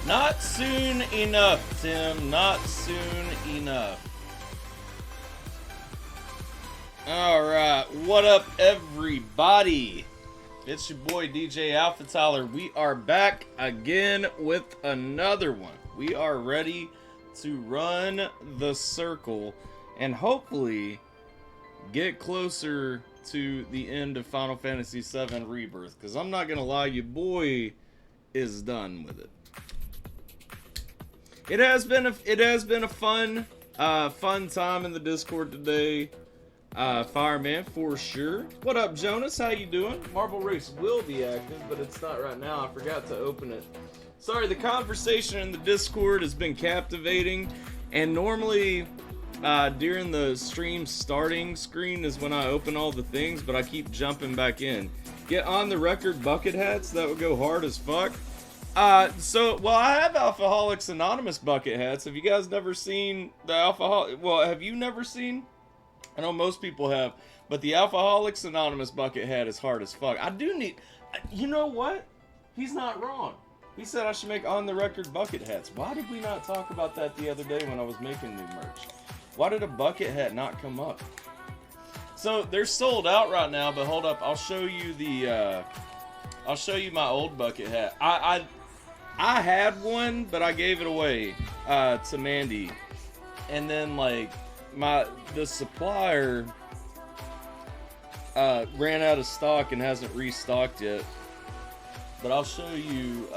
Not soon enough, Tim. Not soon enough. Alright, what up, everybody? It's your boy DJ Alpha Tyler. We are back again with another one. We are ready to run the circle and hopefully get closer to the end of Final Fantasy VII Rebirth. Because I'm not going to lie, your boy is done with it. It has been a fun time in the Discord today. Fireman for sure. What up, Jonas? How you doing? Marble Race will be active, but it's not right now. I forgot to open it. Sorry, the conversation in the Discord has been captivating, and normally during the stream starting screen is when I open all the things, but I keep jumping back in. Get on the record bucket hats. That would go hard as fuck. I have Alphaholics Anonymous bucket hats. Have you guys never seen the Alphaholic? Well, have you never seen? I know most people have, but the Alphaholics Anonymous bucket hat is hard as fuck. I do need... You know what? He's not wrong. He said I should make on-the-record bucket hats. Why did we not talk about that the other day when I was making new merch? Why did a bucket hat not come up? So, they're sold out right now, but hold up. I'll show you the... I'll show you my old bucket hat. I had one, but I gave it away to Mandy. And then, like... the supplier ran out of stock and hasn't restocked yet. But I'll show you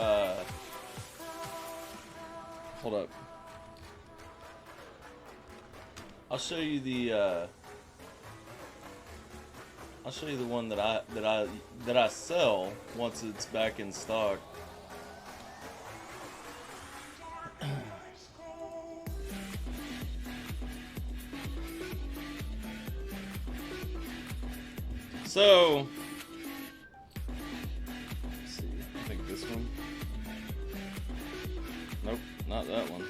hold up. I'll show you the one that I sell once it's back in stock. So, let's see, I think this one. Nope, not that one.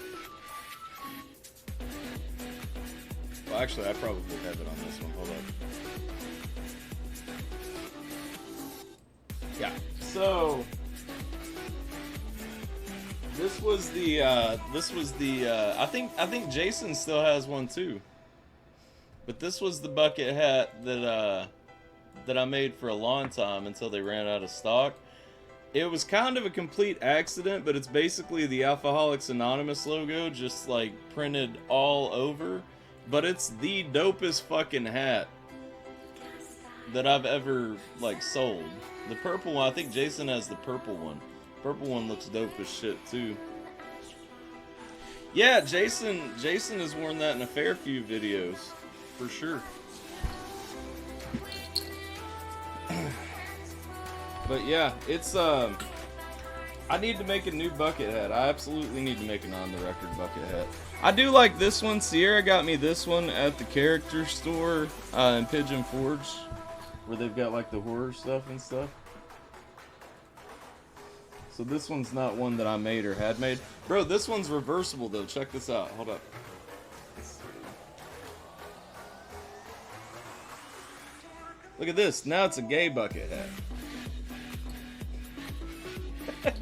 Well, actually, I probably have it on this one. Hold up. Yeah. So, this was the. I think Jason still has one too. But this was the bucket hat that I made for a long time until they ran out of stock. It was kind of a complete accident, but it's basically the Alphaholics Anonymous logo just like printed all over. But it's the dopest fucking hat that I've ever like sold. The purple one, I think Jason has the purple one. Purple one looks dope as shit too. Yeah, Jason has worn that in a fair few videos, for sure. But yeah, it's I need to make a new bucket hat. I absolutely need to make an on-the-record bucket hat. I do like this one. Sierra got me this one at the character store in Pigeon Forge, where they've got like the horror stuff and stuff. So this one's not one that I made or had made. Bro, this one's reversible though. Check this out. Hold up. Look at this. Now it's a gay bucket hat. There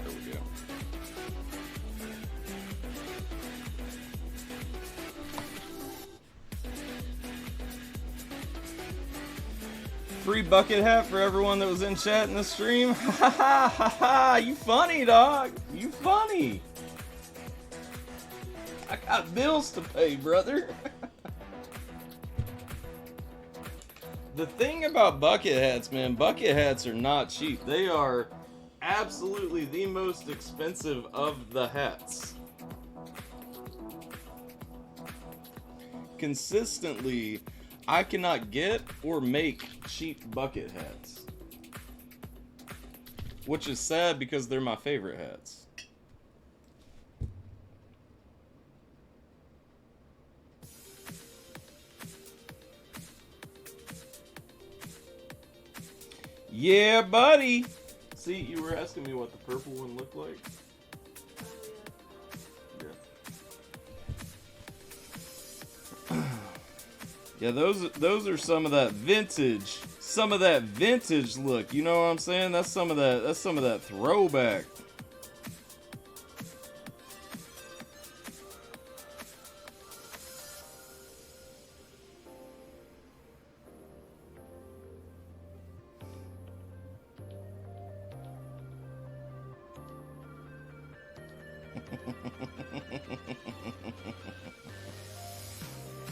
we go. Free bucket hat for everyone that was in chat in the stream. Ha ha ha ha! You funny, dog. You funny. I got bills to pay, brother. The thing about bucket hats, man, bucket hats are not cheap. They are absolutely the most expensive of the hats. Consistently, I cannot get or make cheap bucket hats. Which is sad because they're my favorite hats. Yeah, buddy! See, you were asking me what the purple one looked like. Yeah. Yeah, those are some of that vintage look. You know what I'm saying? That's some of that throwback.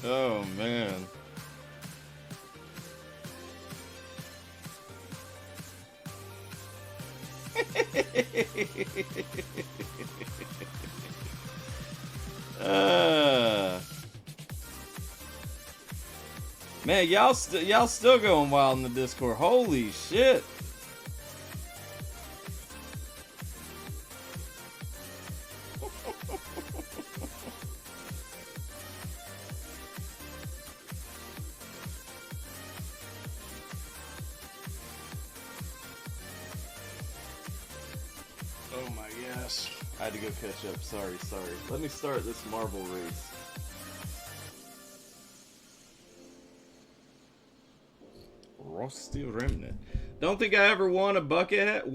Oh man. Man, y'all still going wild in the Discord. Holy shit. Oh my gosh. I had to go catch up. Sorry. Let me start this Marvel race. Rusty Remnant. Don't think I ever worn a bucket hat?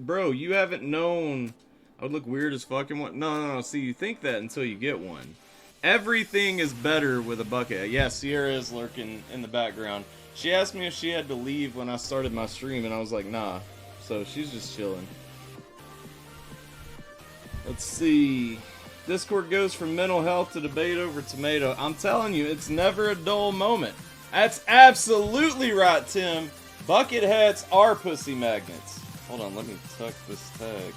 Bro, you haven't known. I would look weird as fucking one. No. See, you think that until you get one. Everything is better with a bucket hat. Yeah, Sierra is lurking in the background. She asked me if she had to leave when I started my stream, and I was like, nah. So she's just chilling. Let's see. Discord goes from mental health to debate over tomato. I'm telling you, it's never a dull moment. That's absolutely right, Tim. Bucket hats are pussy magnets. Hold on, let me tuck this tag.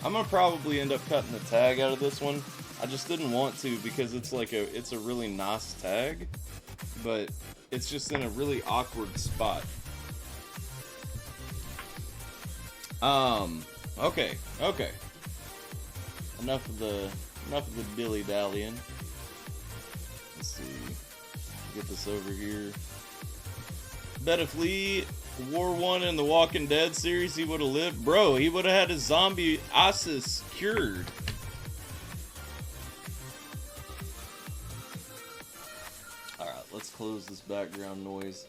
I'm gonna probably end up cutting the tag out of this one. I just didn't want to because it's a really nice tag, but it's just in a really awkward spot. Okay. Enough of the dilly dallying. Let's see. Get this over here. Bet if Lee wore one in the Walking Dead series, he would have lived. Bro, he would have had his zombie ISIS cured. Alright, let's close this background noise.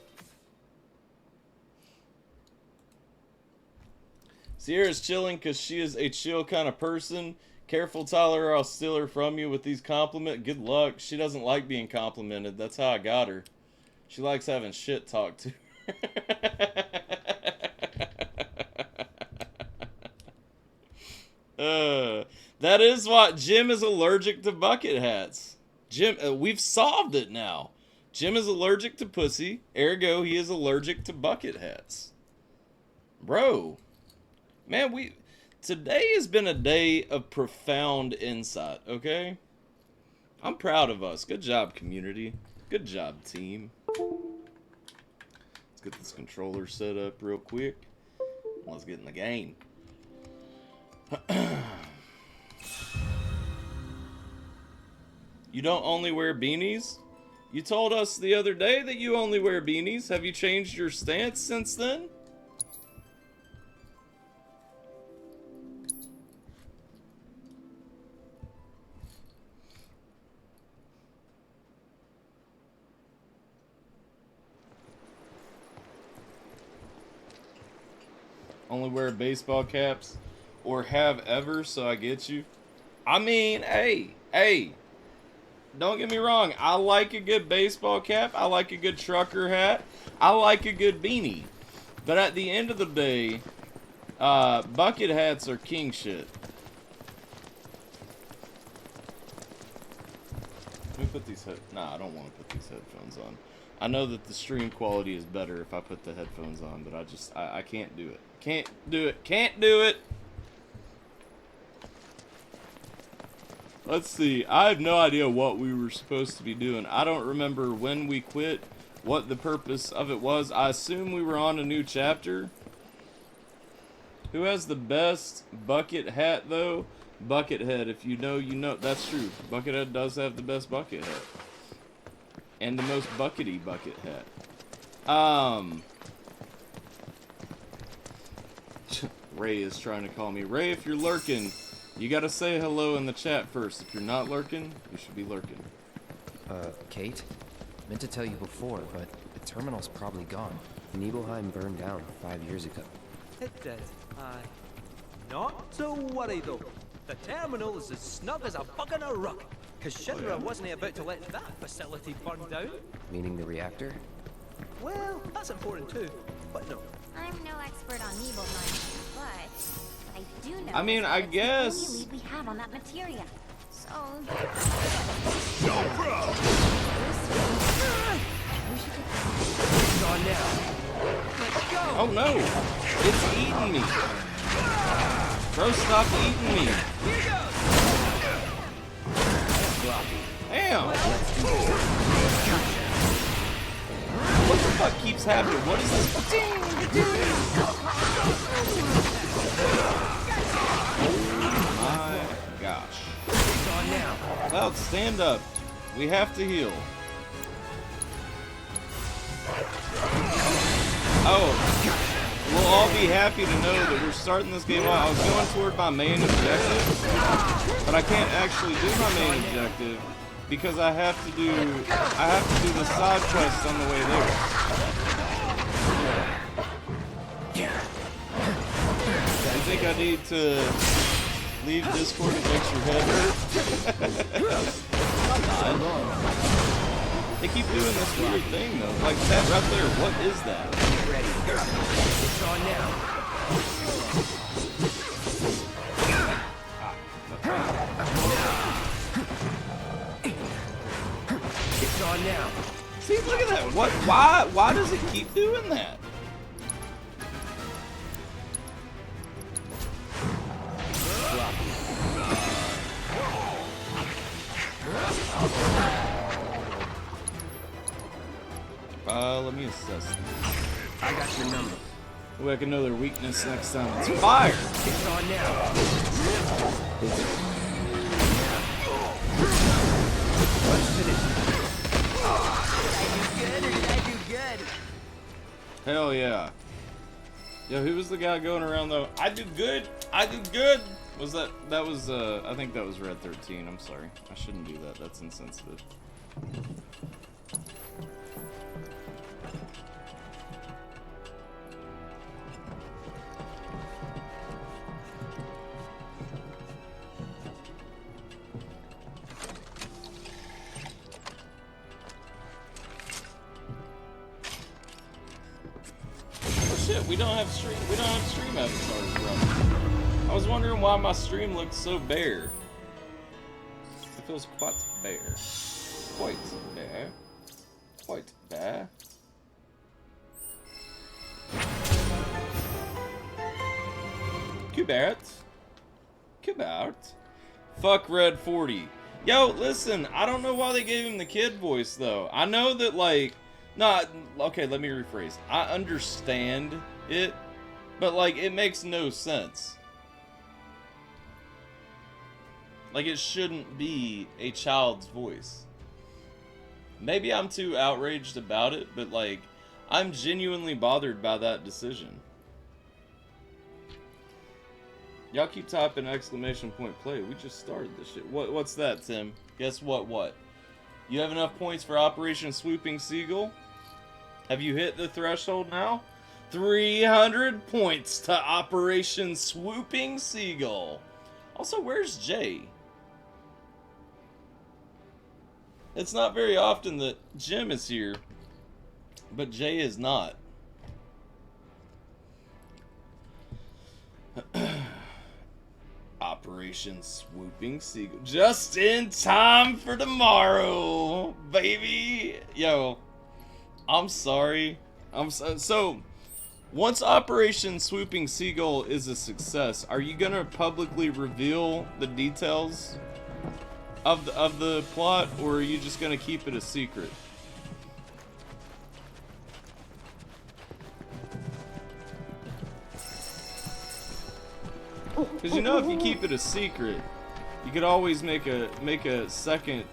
Sierra's chilling because she is a chill kind of person. Careful, Tyler, or I'll steal her from you with these compliments. Good luck. She doesn't like being complimented. That's how I got her. She likes having shit talked to her. That is what Jim is allergic to bucket hats. Jim, we've solved it now. Jim is allergic to pussy. Ergo, he is allergic to bucket hats. Bro. Man, today has been a day of profound insight, okay? I'm proud of us. Good job, community. Good job, team. Let's get this controller set up real quick. Let's get in the game. You don't only wear beanies? You told us the other day that you only wear beanies. Have you changed your stance since then? Only wear baseball caps or have ever, so I get you. I mean, hey, don't get me wrong. I like a good baseball cap. I like a good trucker hat. I like a good beanie. But at the end of the day, bucket hats are king shit. Let me put these Nah, I don't want to put these headphones on. I know that the stream quality is better if I put the headphones on, but I can't do it. Can't do it. Let's see. I have no idea what we were supposed to be doing. I don't remember when we quit, what the purpose of it was. I assume we were on a new chapter. Who has the best bucket hat, though? Buckethead. If you know, you know. That's true. Buckethead does have the best bucket hat. And the most buckety bucket hat. Ray is trying to call me. Ray, if you're lurking, you gotta say hello in the chat first. If you're not lurking, you should be lurking. Kate? Meant to tell you before, but the terminal's probably gone. Nibelheim burned down 5 years ago. It did, aye. Not to worry though. The terminal is as snug as a bug in a rug. Cause Shinra wasn't about to let that facility burn down. Meaning the reactor? Well, that's important too. But no. I'm no expert on Nibelheim, but I do know. I mean, I it's guess. the only lead we have on that materia. So. No problem. It's on now. Let's go! Oh no! It's eating me! Bro, stop eating me! Damn! What the fuck keeps happening? What is this? Oh my gosh. It's on now. Cloud, stand up. We have to heal. Oh, we'll all be happy to know that we're starting this game out. I was going toward my main objective, but I can't actually do my main objective because I have to do the side quest on the way there. You think I need to leave Discord and makes your head hurt? I'm not. They keep doing this weird thing though. Like that right there, what is that? Ready. It's on now. It's on now. See, look at that. What? Why does it keep doing that? Let me assess this. I got your number. Oh, I can know their weakness next time. It's fire! It's on now. Let's finish. Did I do good? Hell yeah. Yo, who was the guy going around though? I do good! I do good! Was that was, I think that was Red 13. I'm sorry. I shouldn't do that. That's insensitive. Shit, we don't have stream avatars, bro. I was wondering why my stream looked so bare. It feels quite bare. Quite bare. Quite bare. Kubert. Fuck Red 40. Yo, listen, I don't know why they gave him the kid voice though. I know that like okay, let me rephrase. I understand it, but like it makes no sense. Like it shouldn't be a child's voice. Maybe I'm too outraged about it, but like I'm genuinely bothered by that decision. Y'all keep typing exclamation point play. We just started this shit. What's that, Tim? Guess what? You have enough points for Operation Swooping Seagull? Have you hit the threshold now? 300 points to Operation Swooping Seagull. Also, where's Jay? It's not very often that Jim is here, but Jay is not. Operation Swooping Seagull. Just in time for tomorrow, baby. Yo, I'm sorry. So, once Operation Swooping Seagull is a success, are you gonna publicly reveal the details of the plot, or are you just gonna keep it a secret? Because you know, if you keep it a secret, you could always make a second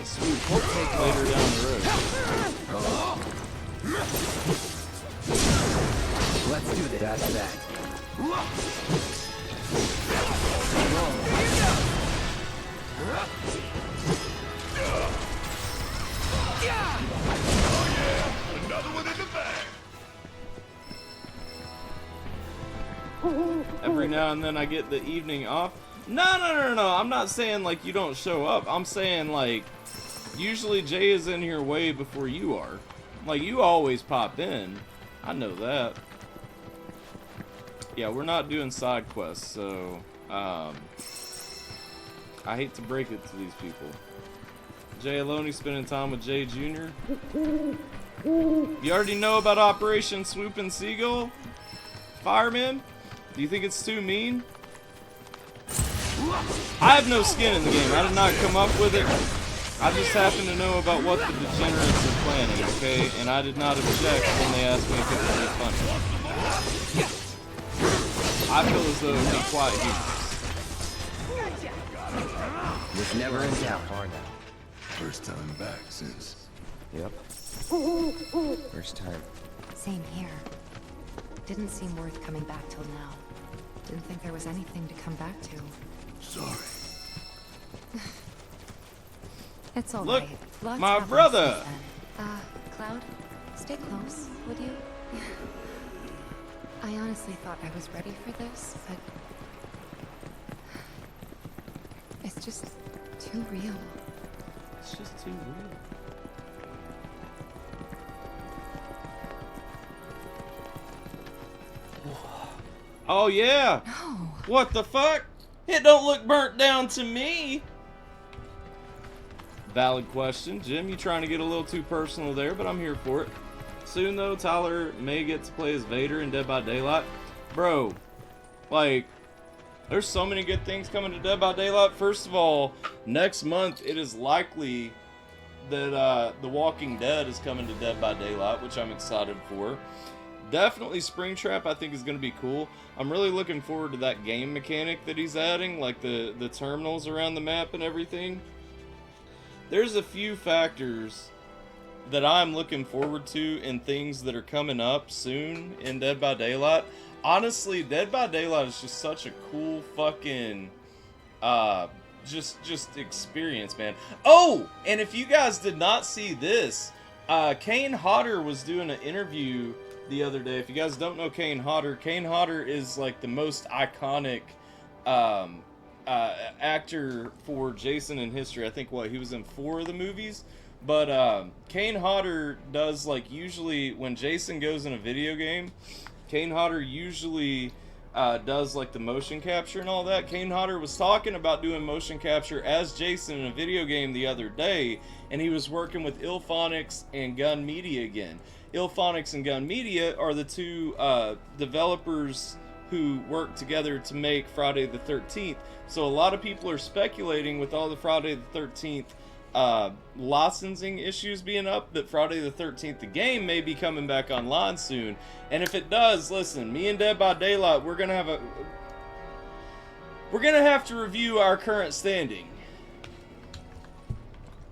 swoop later down the road. Let's do this. That's that. Oh yeah, another one in the bag. Every now and then I get the evening off. No. I'm not saying like you don't show up. I'm saying like usually Jay is in here way before you are. Like you always pop in. I know that. Yeah, we're not doing side quests, so I hate to break it to these people. Jay Aloney spending time with Jay Jr. You already know about Operation Swooping Seagull? Fireman? Do you think it's too mean? I have no skin in the game. I did not come up with it. I just happen to know about what the degenerates are planning, okay? And I did not object when they asked me if it would be funny. I feel as though it would be quite humorous. Was never in doubt. Far now. First time back since. Yep. First time. Same here. Didn't seem worth coming back till now. Didn't think there was anything to come back to. Sorry. It's all Look, right. Lots my happened brother. since then. Cloud, stay close, would you? I honestly thought I was ready for this, but it's just too real. It's just too weird. Oh yeah! No. What the fuck? It don't look burnt down to me! Valid question. Jim, you trying to get a little too personal there, but I'm here for it. Soon though, Tyler may get to play as Vader in Dead by Daylight. Bro, like, there's so many good things coming to Dead by Daylight. First of all, next month it is likely that The Walking Dead is coming to Dead by Daylight, which I'm excited for. Definitely Springtrap I think is going to be cool. I'm really looking forward to that game mechanic that he's adding, like the terminals around the map and everything. There's a few factors that I'm looking forward to in things that are coming up soon in Dead by Daylight. Honestly, Dead by Daylight is just such a cool fucking just experience, man. Oh, and if you guys did not see this, Kane Hodder was doing an interview the other day. If you guys don't know Kane Hodder is like the most iconic actor for Jason in history. I think he was in 4 of the movies. But Kane Hodder does, like, usually when Jason goes in a video game, Kane Hodder usually does like the motion capture and all that. Kane Hodder was talking about doing motion capture as Jason in a video game the other day, and he was working with Ilphonics and Gun Media again. Ilphonics and Gun Media are the two developers who work together to make Friday the 13th. So a lot of people are speculating with all the Friday the 13th licensing issues being up that Friday the 13th the game may be coming back online soon. And if it does, listen, me and Dead by Daylight, we're gonna have to review our current standing.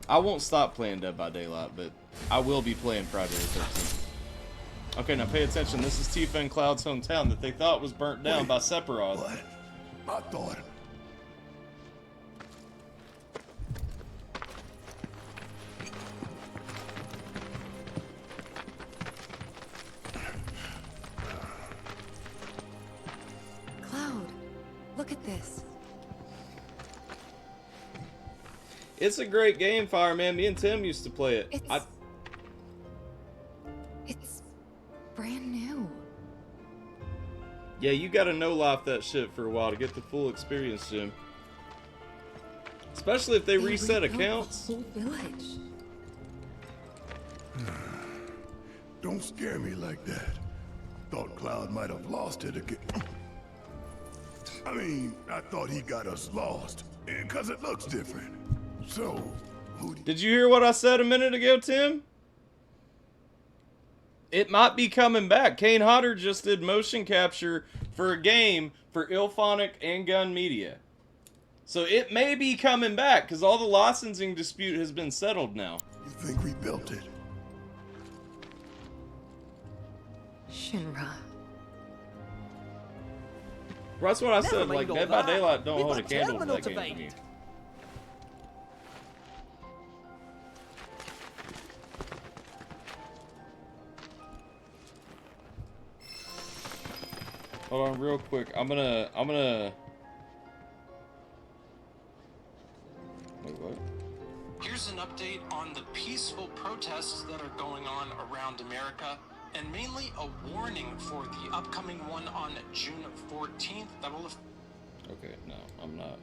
I won't stop playing Dead by Daylight, but I will be playing Friday the 13th. Okay, now pay attention. This is Tifa and Cloud's hometown that they thought was burnt down by Sephiroth. What? I thought. Cloud, look at this. It's a great game, Fireman. Me and Tim used to play it. It's brand new. Yeah, you gotta no-life that shit for a while to get the full experience, Jim. Especially if they reset rebuilt accounts. The whole village. Don't scare me like that. Thought Cloud might have lost it again. I mean, I thought he got us lost, because it looks different. So, who Did you hear what I said a minute ago, Tim? It might be coming back. Kane Hodder just did motion capture for a game for Ilphonic and Gun Media. So it may be coming back, because all the licensing dispute has been settled now. you think we built it? Shinra. Well, that's what I Never said. mind Like, all Dead by that. Daylight don't We've hold a got candle to terminal that to game to me. find. Hold on real quick. I'm gonna... Wait, what? Here's an update on the peaceful protests that are going on around America, and mainly a warning for the upcoming one on June 14th that will... Okay, no, I'm not.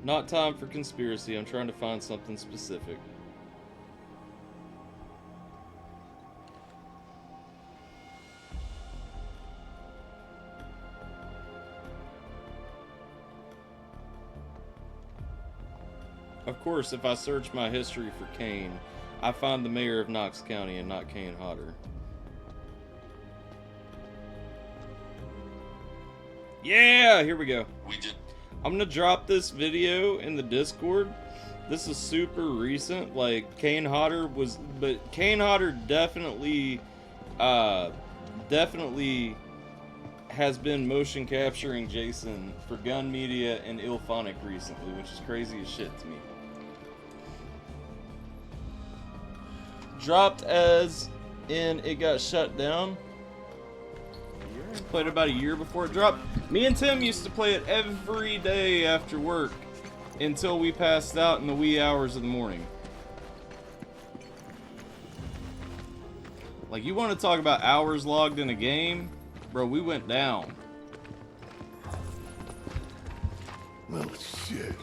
Not time for conspiracy. I'm trying to find something specific. Of course, if I search my history for Kane, I find the mayor of Knox County and not Kane Hodder. Yeah, here we go. I'm gonna drop this video in the Discord. This is super recent. Like, Kane Hodder was... But Kane Hodder definitely... definitely has been motion capturing Jason for Gun Media and Ilphonic recently, which is crazy as shit to me. Dropped as in it got shut down. Played about a year before it dropped. Me and Tim used to play it every day after work until we passed out in the wee hours of the morning. Like, you want to talk about hours logged in a game? Bro, we went down. Well, shit.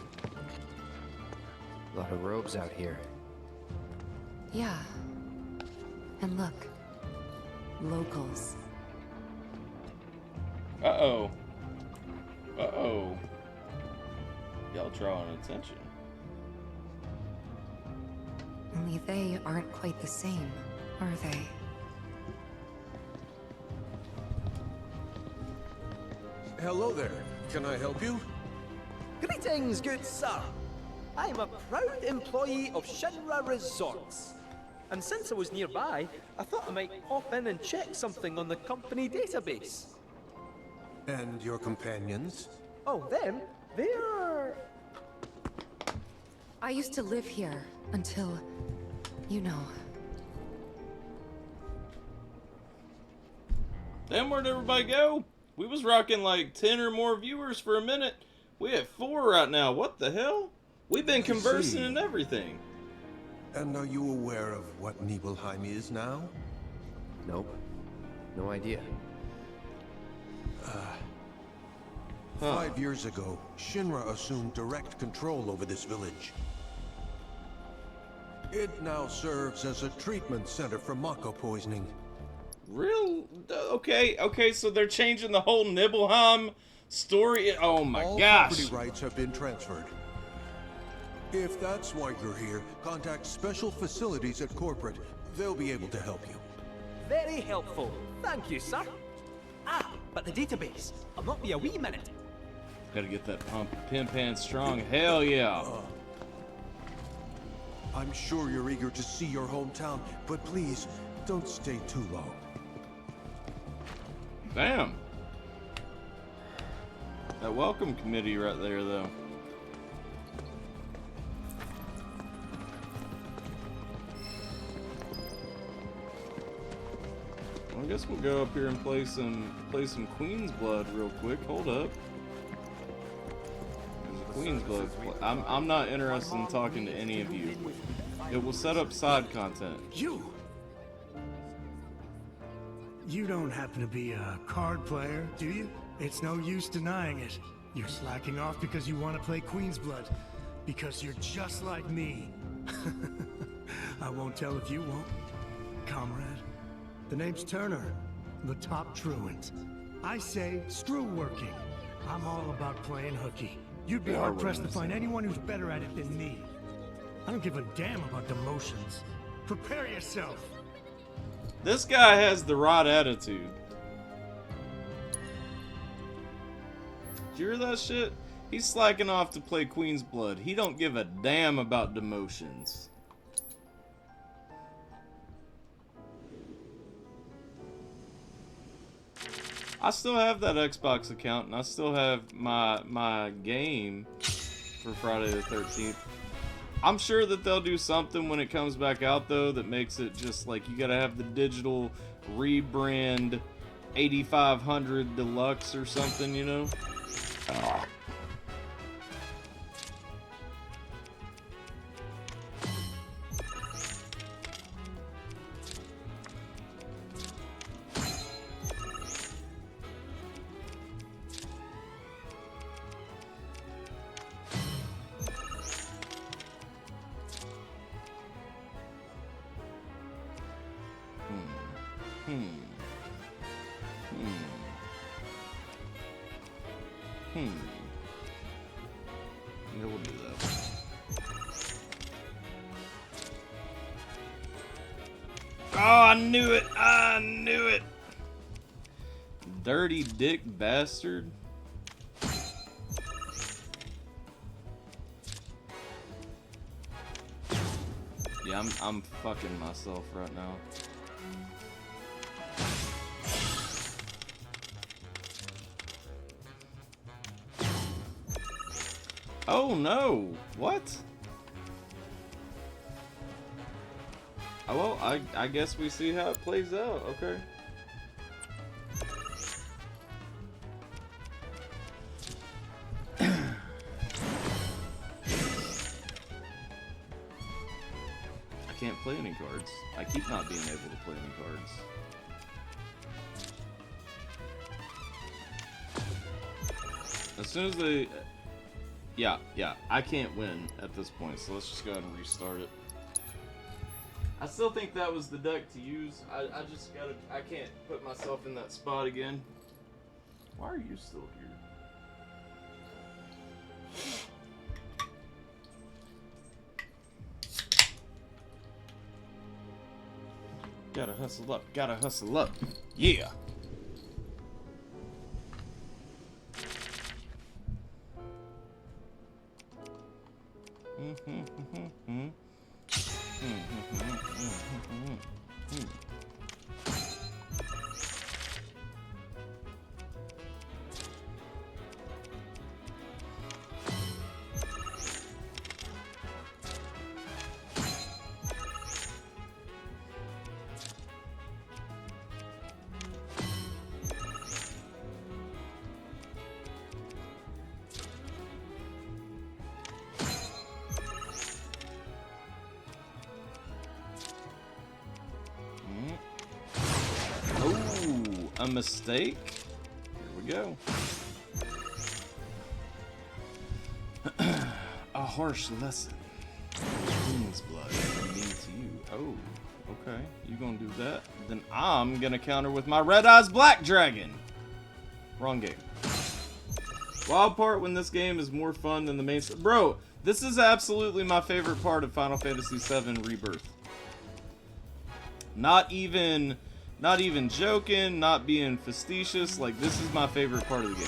A lot of robes out here. Yeah. And look. Locals. Uh-oh. Uh-oh. Y'all drawing attention. Only they aren't quite the same, are they? Hello there. Can I help you? Greetings, good sir. I am a proud employee of Shinra Resorts. And since I was nearby, I thought I might pop in and check something on the company database. And your companions? Oh, them? They're... I used to live here until, you know. Damn, where'd everybody go? We was rocking like 10 or more viewers for a minute. We have 4 right now. What the hell? We've been conversing and everything. And are you aware of what Nibelheim is now? Nope. No idea. 5 years ago, Shinra assumed direct control over this village. It now serves as a treatment center for Mako poisoning. Real? Okay, so they're changing the whole Nibelheim story? Oh my All gosh. property rights have been transferred. If that's why you're here, contact Special Facilities at Corporate. They'll be able to help you. very helpful. Thank you, sir. Ah, but the database. I'll not be a wee minute. Gotta get that pin pan strong. Hell yeah. I'm sure you're eager to see your hometown, but please, don't stay too long. Damn. That welcome committee right there, though. Well, I guess we'll go up here and play some Queen's Blood real quick. Hold up. Queen's Blood. I'm not interested in talking to any of you. It will set up side content. You don't happen to be a card player, do you? It's no use denying it. You're slacking off because you want to play Queen's Blood. Because you're just like me. I won't tell if you won't, comrade. The name's Turner, the top truant. I say, screw working. I'm all about playing hooky. You'd be hard-pressed to find anyone who's better at it than me. I don't give a damn about demotions. Prepare yourself. This guy has the right attitude. Did you hear that shit? He's slacking off to play Queen's Blood. He don't give a damn about demotions. I still have that Xbox account, and I still have my game for Friday the 13th. I'm sure that they'll do something when it comes back out, though, that makes it just like you gotta have the digital rebrand 8500 deluxe or something, you know? Yeah, we'll do that. Oh, I knew it! I knew it! Dirty dick bastard. Yeah, I'm fucking myself right now. Oh no! What? Oh well, I guess we see how it plays out, okay. I can't play any cards. I keep not being able to play any cards. As soon as they... Yeah, I can't win at this point, so let's just go ahead and restart it. I still think that was the deck to use. I just gotta... I can't put myself in that spot again. Why are you still here? Gotta hustle up, gotta hustle up. Yeah! A mistake? Here we go. A harsh lesson. Queen's blood mean to you. Oh, okay. You gonna do that? Then I'm gonna counter with my Red Eyes Black Dragon. Wrong game. Wild part when this game is more fun than the main... Bro, this is absolutely my favorite part of Final Fantasy VII Rebirth. Not even joking, not being facetious. Like, this is my favorite part of the game.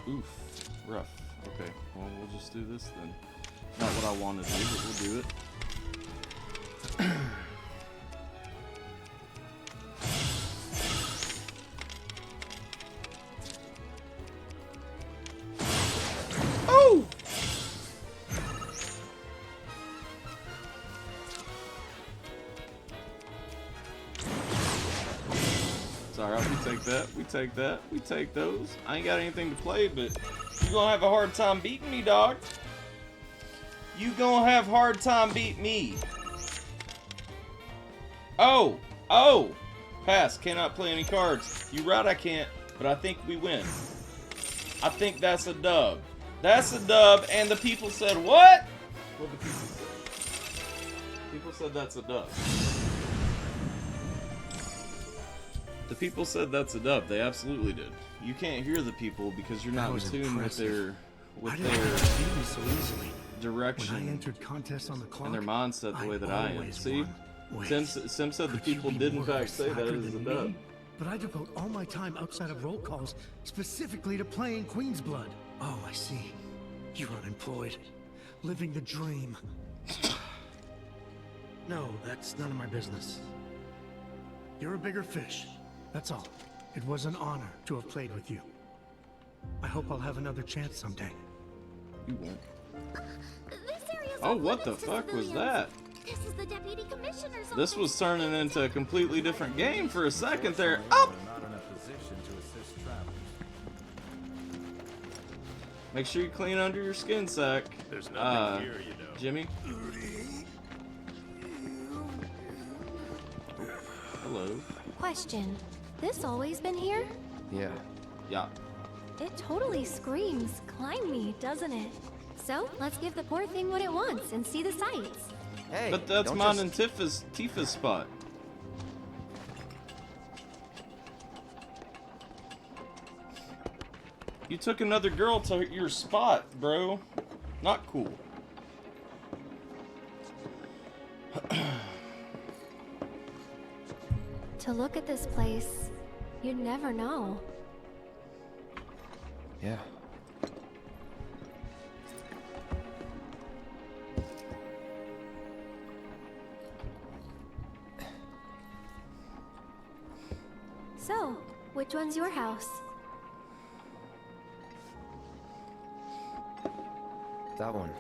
Oof, rough. Okay, well, we'll just do this then. Not what I want to do, but we'll do it. Oh! It's alright, we take that, we take that, we take those. I ain't got anything to play, but you gonna have a hard time beating me, dog. You gonna have a hard time beating me. Oh! Oh! Pass, cannot play any cards. You right, I can't, but I think we win. I think that's a dub. That's a dub, and the people said what? What the people said? People said that's a dub. The people said that's a dub. They absolutely did. You can't hear the people because you're not in tune with their so easily? direction When I entered contests on the clock, and their mindset the way that I am. always See? won. Wait, Sim said the could you people be did in more of a fact say that slacker it is a than dub. me? but I devote all my time outside of roll calls specifically to playing Queen's Blood. Oh, I see. You're unemployed. Living the dream. No, that's none of my business. You're a bigger fish. That's all. It was an honor to have played with you. I hope I'll have another chance someday. You won't. This area's Oh, off what the limits to fuck was civilians. that? This is the deputy commissioner's This office. was turning into a completely different game for a second there. Oh! Not in a position to assist travelers. Make sure you clean under your skin sack. There's nothing here, you know. Jimmy. Hello. Question. This always been here? Yeah. Yeah. It totally screams climb me, doesn't it? So, let's give the poor thing what it wants and see the sights. Hey, But that's don't mine just... and Tifa's spot. You took another girl to your spot, bro. Not cool. To look at this place, you'd never know. Yeah. So, which one's your house? That one.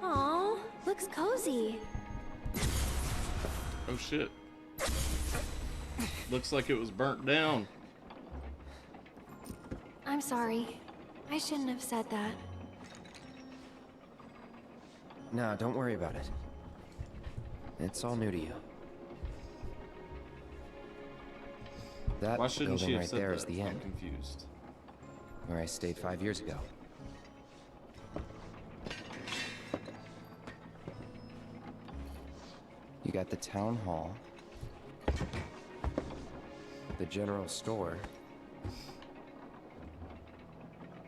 Aw, looks cozy. Oh shit. Looks like it was burnt down. I'm sorry. I shouldn't have said that. No, don't worry about it. It's all new to you. That Why shouldn't she building have right said there that? is the I'm end, confused. where I stayed 5 years ago. You got the town hall, the general store,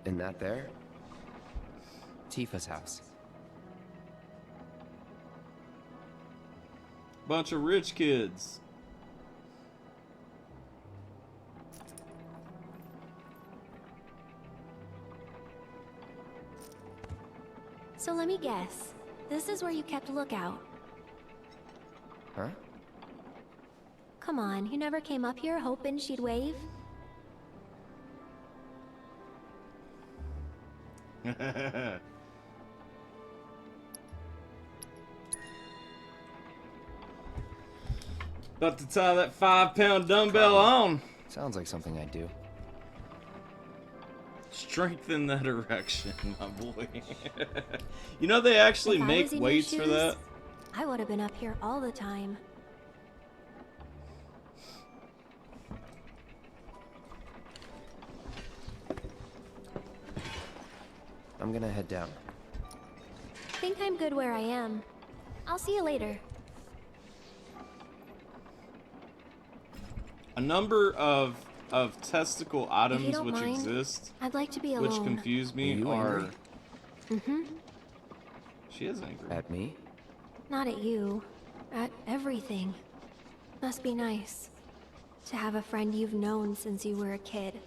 and that there, Tifa's house. Bunch of rich kids. So let me guess. This is where you kept lookout. Huh? Come on, you never came up here hoping she'd wave? About to tie that 5-pound dumbbell on. Sounds like something I'd do. Strengthen that erection, my boy. You know they actually If I make was in your weights for shoes, that? I would have been up here all the time. I'm gonna head down. Think I'm good where I am. I'll see you later. A number of testicle If items you don't which mind, exist, I'd like to be which alone. confuse me, Are you are... angry? Mm-hmm. She is angry. At me? Not at you. At everything. Must be nice. To have a friend you've known since you were a kid.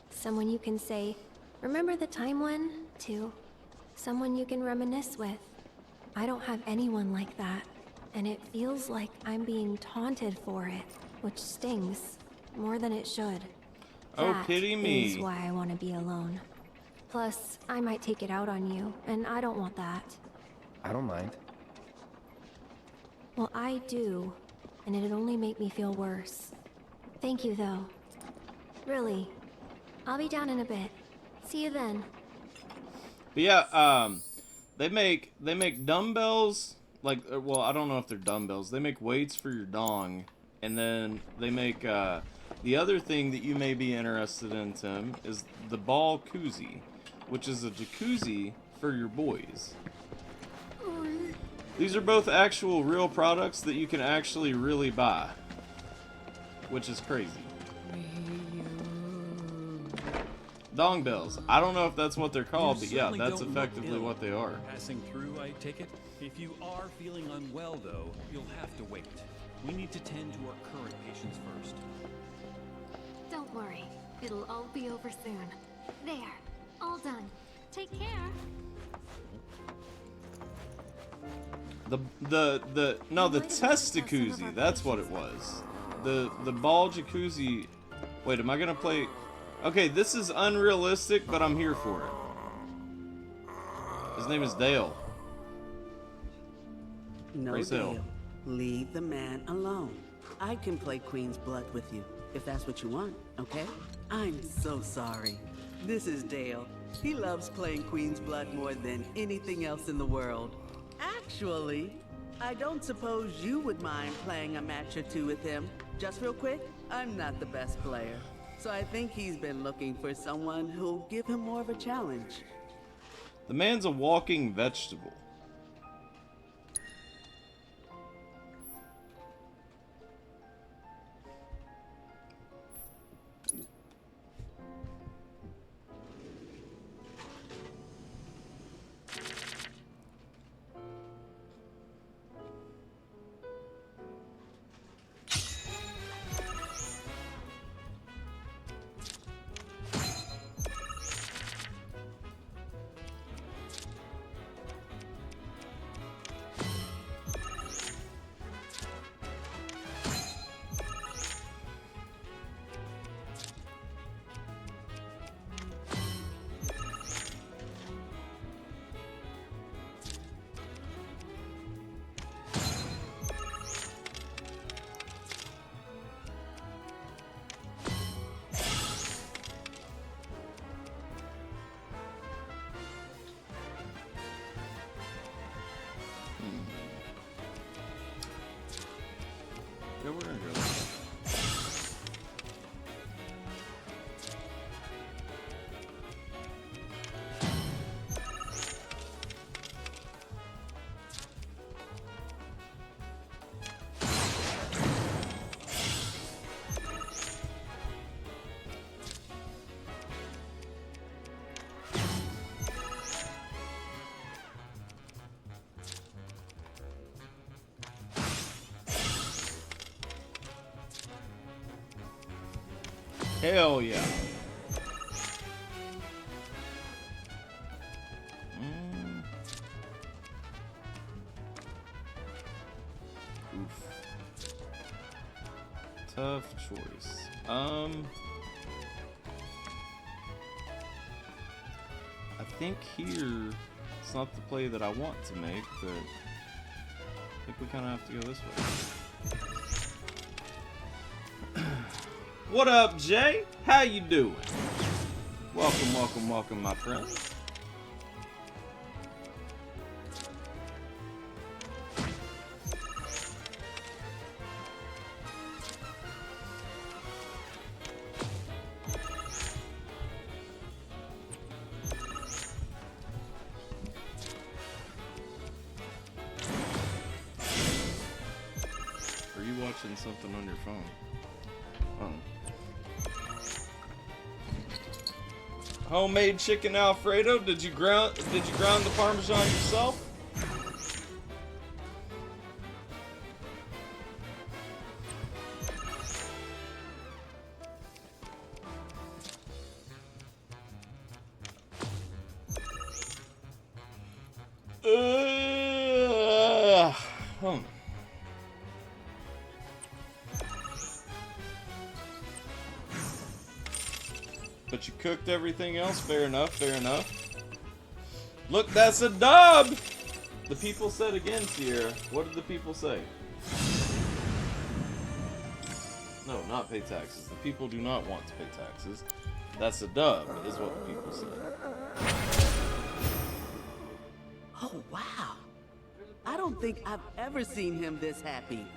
Someone you can say, remember the time when? To someone you can reminisce with. I don't have anyone like that. And it feels like I'm being taunted for it. Which stings. More than it should. Oh, That pity me. is why I want to be alone. Plus, I might take it out on you, and I don't want that. I don't mind. Well, I do, and it'd only make me feel worse. Thank you, though. Really. I'll be down in a bit. See you then. But yeah, they make dumbbells, like, well, I don't know if they're dumbbells. They make weights for your dong, and then they make, the other thing that you may be interested in, Tim, is the ball koozie, which is a jacuzzi for your boys. These are both actual real products that you can actually really buy, which is crazy. Dong bells. I don't know if that's what they're called, You but yeah, certainly that's don't look effectively ill. what they are. Passing through, I take it? If you are feeling unwell, though, you'll have to wait. We need to tend to our current patients first. Don't worry. It'll all be over soon. There. All done. Take care. The test jacuzzi, that's what it was. The ball jacuzzi. Wait, am I gonna play? Okay, this is unrealistic, but I'm here for it. His name is Dale. No, Praise Dale. Dale. Leave the man alone. I can play Queen's Blood with you, if that's what you want, okay? I'm so sorry. This is Dale. He loves playing Queen's Blood more than anything else in the world. Actually, I don't suppose you would mind playing a match or two with him. Just real quick, I'm not the best player, so I think he's been looking for someone who'll give him more of a challenge. The man's a walking vegetable. Yeah, we're gonna go. Hell yeah. Oof. Tough choice. I think here it's not the play that I want to make, but I think we kind of have to go this way. What up, Jay? How you doing? Welcome, welcome, welcome, my friend. Are you watching something on your phone? Oh. Homemade chicken Alfredo. Did you ground the Parmesan yourself? But you cooked everything else? Fair enough, fair enough. Look, that's a dub! The people said again, Sierra. What did the people say? No, not pay taxes. The people do not want to pay taxes. That's a dub, is what the people said. Oh, wow. I don't think I've ever seen him this happy.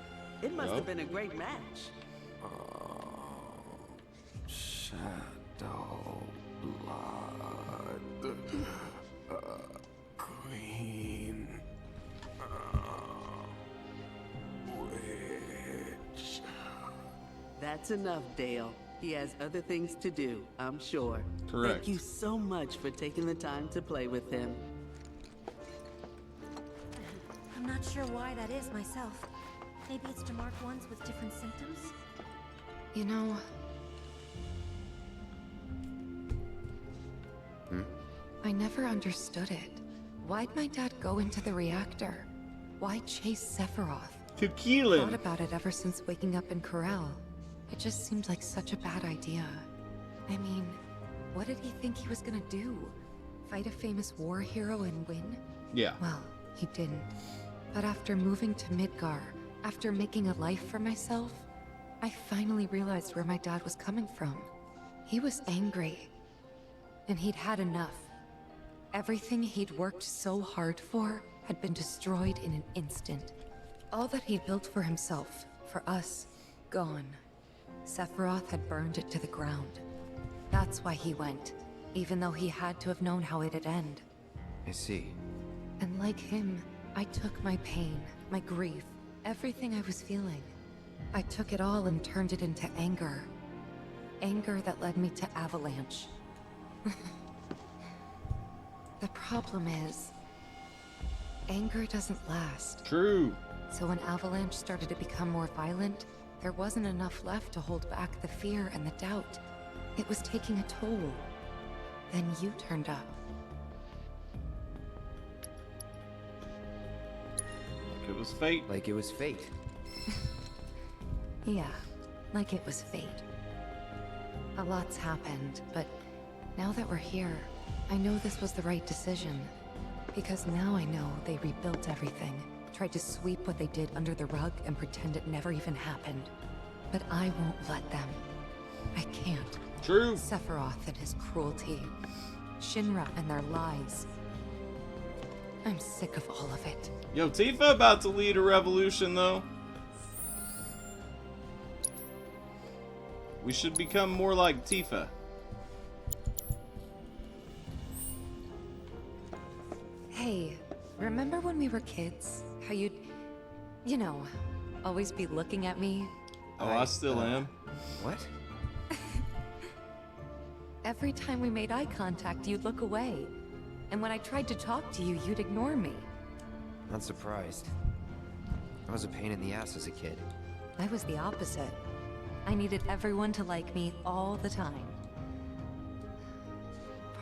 It must have been a great match. Shadow blood. Queen. Witch. That's enough, Dale. He has other things to do, I'm sure. Correct. Thank you so much for taking the time to play with him. I'm not sure why that is myself. Maybe it's to mark ones with different symptoms? You know... I never understood it. Why'd my dad go into the reactor? Why chase Sephiroth? To kill him. Thought about it ever since waking up in Corel. It just seemed like such a bad idea. I mean, what did he think he was gonna do? Fight a famous war hero and win? Yeah. Well, he didn't. But after moving to Midgar, after making a life for myself, I finally realized where my dad was coming from. He was angry. And he'd had enough. Everything he'd worked so hard for had been destroyed in an instant. All that he'd built for himself, for us, gone. Sephiroth had burned it to the ground. That's why he went, even though he had to have known how it'd end. I see. And like him, I took my pain, my grief, everything I was feeling. I took it all and turned it into anger. Anger that led me to Avalanche. The problem is, anger doesn't last. True. So when Avalanche started to become more violent, there wasn't enough left to hold back the fear and the doubt. It was taking a toll. Then you turned up. Like it was fate. Like it was fate. Yeah, like it was fate. A lot's happened, but now that we're here, I know this was the right decision. Because now I know they rebuilt everything, tried to sweep what they did under the rug and pretend it never even happened. But I won't let them. I can't. True. Sephiroth and his cruelty. Shinra and their lies. I'm sick of all of it. Yo, Tifa about to lead a revolution, though. We should become more like Tifa. Hey, remember when we were kids? How you'd, you know, always be looking at me? Oh, I still am. What? Every time we made eye contact, you'd look away. And when I tried to talk to you, you'd ignore me. Not surprised. I was a pain in the ass as a kid. I was the opposite. I needed everyone to like me all the time.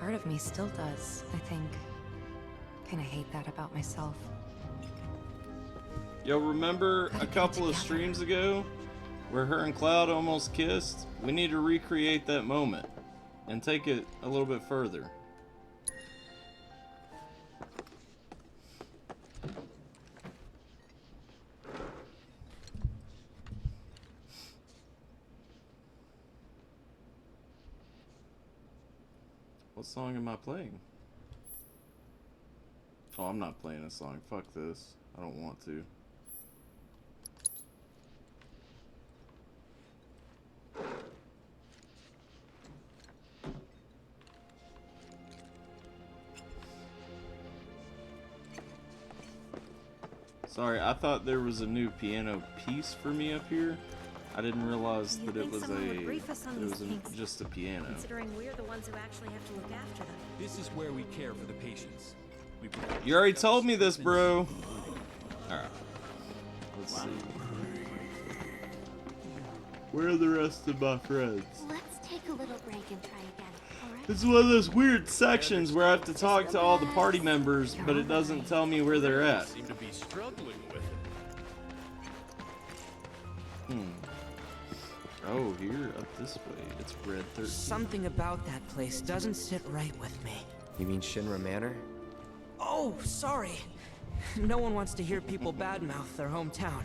Part of me still does, I think. Kinda hate that about myself. Yo, remember a couple of streams ago where her and Cloud almost kissed? We need to recreate that moment and take it a little bit further. What song am I playing? Oh, I'm not playing a song. Fuck this. I don't want to. Sorry, I thought there was a new piano piece for me up here. I didn't realize that it was just a piano. Considering we're the ones who actually have to look after them. This is where we care for the patients. You already told me this, bro. Alright. Let's see. Where are the rest of my friends? Let's take a little break and try again, alright? This is one of those weird sections where I have to talk to all the party members, but it doesn't tell me where they're at. Seem to be struggling with it. Oh, here, up this way. It's Red 13. Something about that place doesn't sit right with me. You mean Shinra Manor? Oh, sorry. No one wants to hear people badmouth their hometown.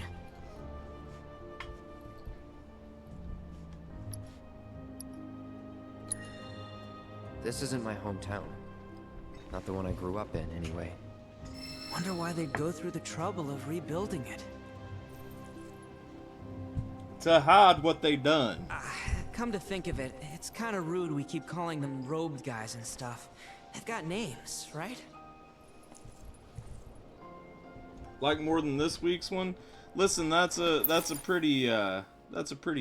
This isn't my hometown. Not the one I grew up in, anyway. Wonder why they'd go through the trouble of rebuilding it. To hide what they done. Come to think of it, it's kind of rude we keep calling them robed guys and stuff. They've got names, right? Like more than this week's one. Listen, that's a pretty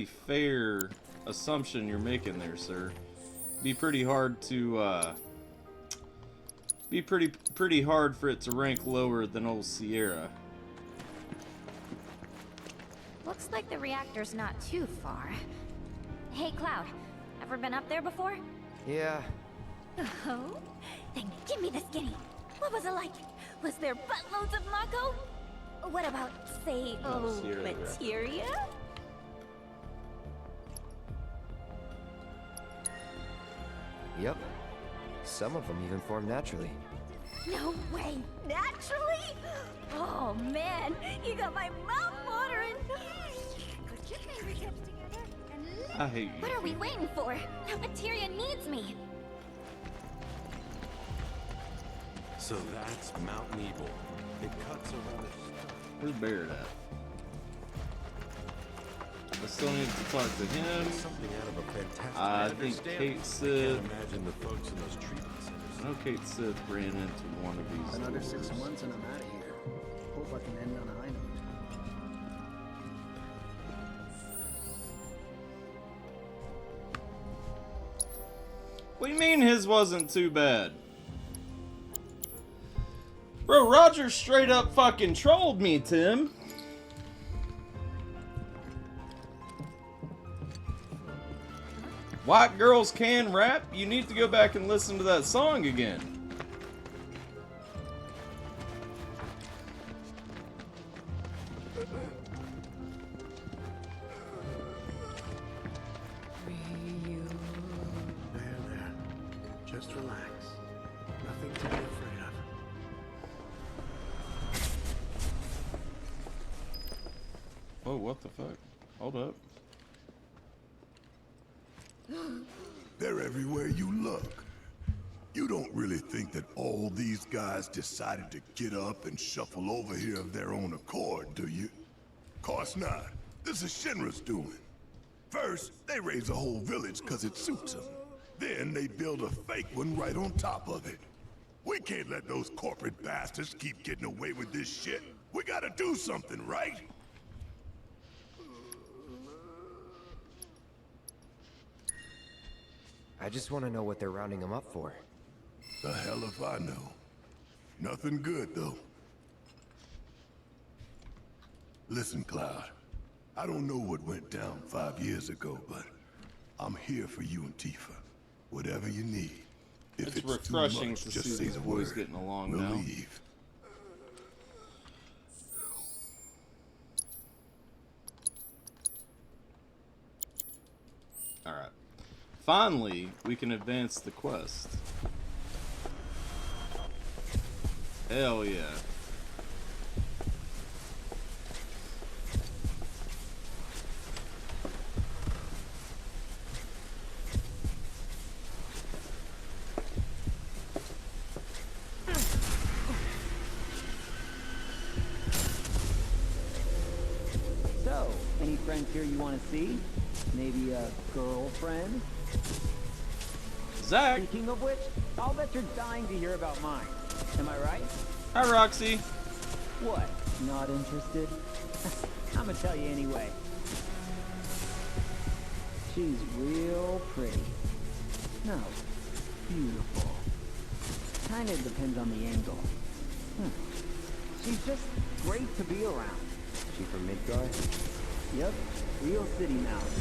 fair assumption you're making there, sir. Be pretty hard to be pretty hard for it to rank lower than old Sierra. Looks like the reactor's not too far. Hey, Cloud. Ever been up there before? Yeah. Oh? Then give me the skinny. What was it like? Was there buttloads of Mako? What about, say, materia? Yep. Some of them even form naturally. No way! Naturally? Oh man, you got my mouth watering! Put your fingertips together and I hate you. What are we waiting for? That materia needs me! So that's Mount Nebel. It cuts around the... Where's Barrett at? I still need to talk to him. Something out of a fantastic... I think Kate Sith... Can't imagine the folks in those treatment centers. I know Kate Sith ran into one of these. Another doors. 6 months and I'm out of here. Hope I can end on a high note. What do you mean his wasn't too bad? Bro, Roger straight up fucking trolled me, Tim. White girls can rap? You need to go back and listen to that song again. There. Just relax. Nothing to be afraid of. Oh, what the fuck? Hold up. They're everywhere you look. You don't really think that all these guys decided to get up and shuffle over here of their own accord, do you? Course not. This is Shinra's doing. First, they raise a whole village because it suits them. Then they build a fake one right on top of it. We can't let those corporate bastards keep getting away with this shit. We gotta do something, right? I just want to know what they're rounding him up for. The hell if I know. Nothing good, though. Listen, Cloud. I don't know what went down 5 years ago, but I'm here for you and Tifa. Whatever you need. If It's it's refreshing too much, to just see say these the boys word. getting along We'll now. leave. Alright. Finally, we can advance the quest. Hell yeah. So, any friends here you want to see? Maybe a girlfriend? Zach! Speaking of which, I'll bet you're dying to hear about mine. Am I right? Hi, Roxy. What? Not interested? I'm gonna tell you anyway. She's real pretty. No, beautiful. Kinda depends on the angle. She's just great to be around. She from Midgar? Yep, real city mouse.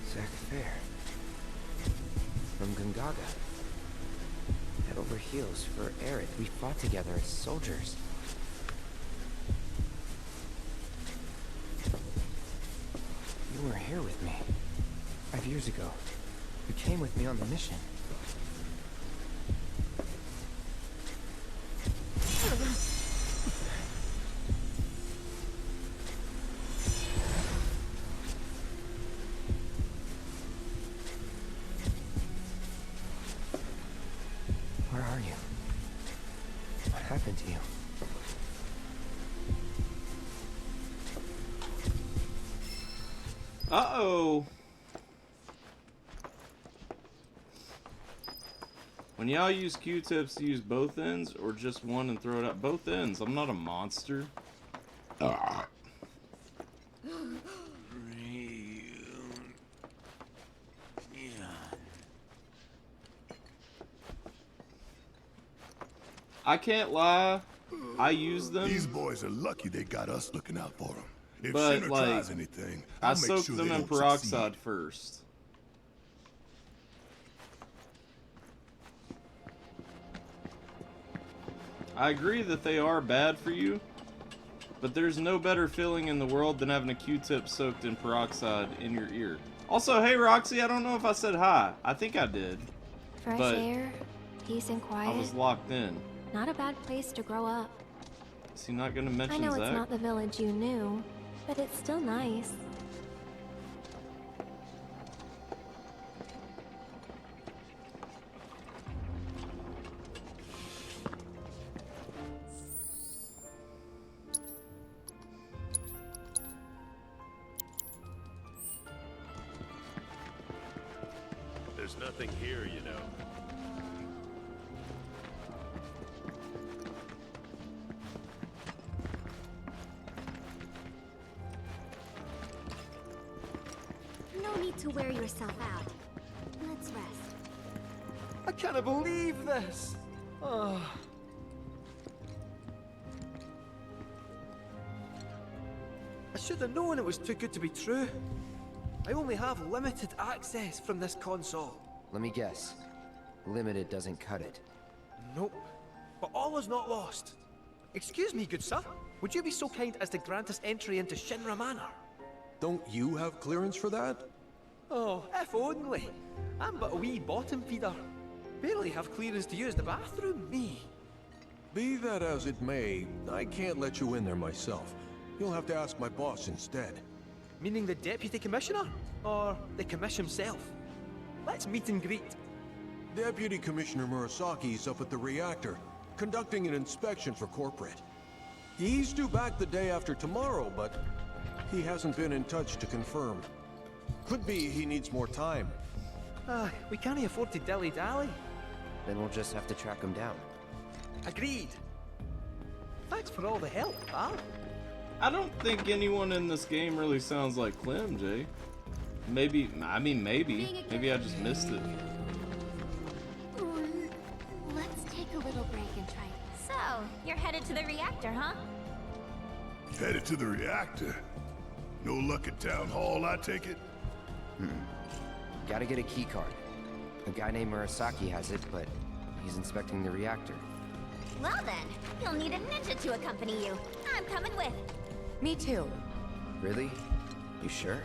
Zach Fair. From Gungaga. Head over heels for Aerith. We fought together as soldiers. You were here with me. 5 years ago. You came with me on the mission. Where are you? What happened to you? Uh-oh. When y'all use Q-tips, use both ends or just one and throw it out? Both ends. I'm not a monster. I can't lie. I use them. These boys are lucky they got us looking out for them. If But Shinra like, tries anything, I I'll make soak sure them they in don't peroxide succeed. first. I agree that they are bad for you, but there's no better feeling in the world than having a Q-tip soaked in peroxide in your ear. Also, hey Roxy, I don't know if I said hi. I think I did. Fresh but air, peace and quiet. I was locked in. Not a bad place to grow up. Is he not gonna mention I know Zach? it's not the village you knew, but it's still nice. There's nothing here, you know. No need to wear yourself out. Let's rest. I can't believe this. Oh. I should have known it was too good to be true. I only have limited access from this console. Let me guess. Limited doesn't cut it. Nope. But all is not lost. Excuse me, good sir. Would you be so kind as to grant us entry into Shinra Manor? Don't you have clearance for that? Oh, if only. I'm but a wee bottom feeder. Barely have clearance to use the bathroom, me. Be that as it may, I can't let you in there myself. You'll have to ask my boss instead. Meaning the deputy commissioner? Or the commission himself? Let's meet and greet. Deputy Commissioner Murasaki's up at the reactor, conducting an inspection for corporate. He's due back the day after tomorrow, but he hasn't been in touch to confirm. Could be he needs more time. We can't afford to dilly-dally. Then we'll just have to track him down. Agreed. Thanks for all the help, pal. I don't think anyone in this game really sounds like Clem, Jay. Maybe, I mean maybe. Maybe I just missed it. Let's take a little break and try. So, you're headed to the reactor, huh? Headed to the reactor? No luck at town hall, I take it? Gotta get a key card. A guy named Murasaki has it, but he's inspecting the reactor. Well then, you'll need a ninja to accompany you. I'm coming with. Me too. Really? You sure?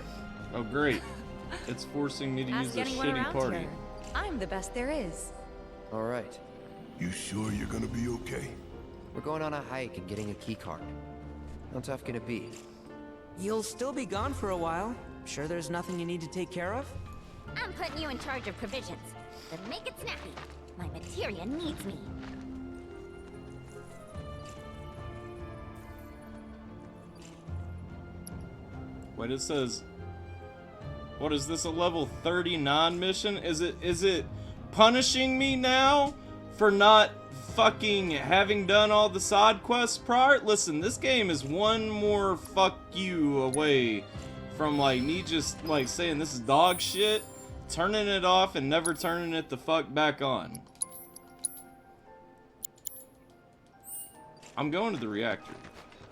Oh great. It's forcing me to use a anyone shitty around party. here. I'm the best there is. All right. You sure you're gonna be okay? We're going on a hike and getting a key card. How tough can it be? You'll still be gone for a while. Sure there's nothing you need to take care of? I'm putting you in charge of provisions. But make it snappy. My materia needs me. Wait, it says, what is this, a level 39 mission? Is it punishing me now for not fucking having done all the side quests prior? Listen, this game is one more fuck you away from like me just like saying this is dog shit, turning it off and never turning it the fuck back on. I'm going to the reactor.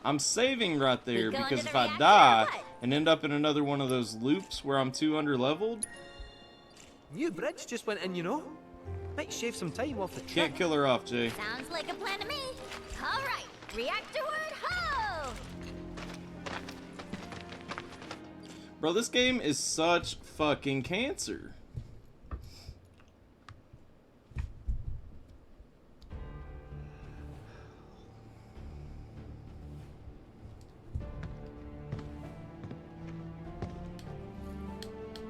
I'm saving right there because if I die and end up in another one of those loops where I'm too underleveled. New bridge just went in, you know. Might shave some time off the trip. Can't kill her off, Jay. Sounds like a plan to me. All right, reactorward ho! Bro, this game is such fucking cancer.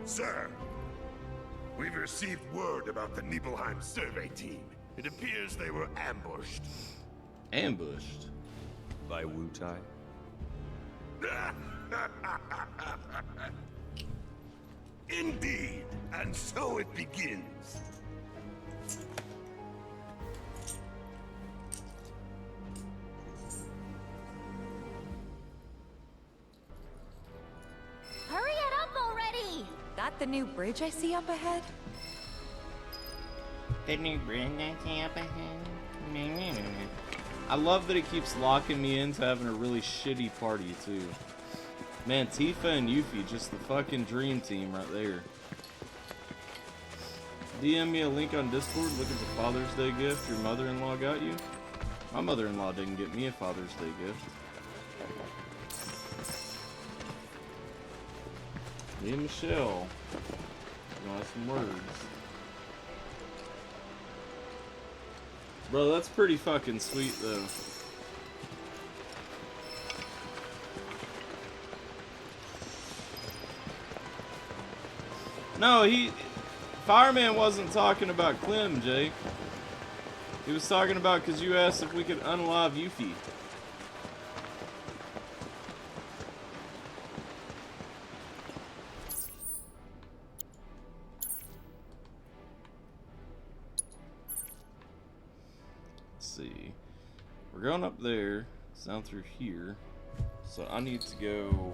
Sir, we've received word about the Nibelheim survey team. It appears they were ambushed. Ambushed? By Wu-Tai? Indeed, and so it begins. The new bridge I see up ahead? The new bridge I see up ahead. I love that it keeps locking me into having a really shitty party, too. Man, Tifa and Yuffie, just the fucking dream team right there. DM me a link on Discord looking for Father's Day gift your mother-in-law got you. My mother-in-law didn't get me a Father's Day gift. Me and Michelle. You want some words. Bro, that's pretty fucking sweet, though. No, Fireman wasn't talking about Clem, Jake. He was talking about because you asked if we could unalive Yuffie. See, we're going up there. It's down through here, so I need to go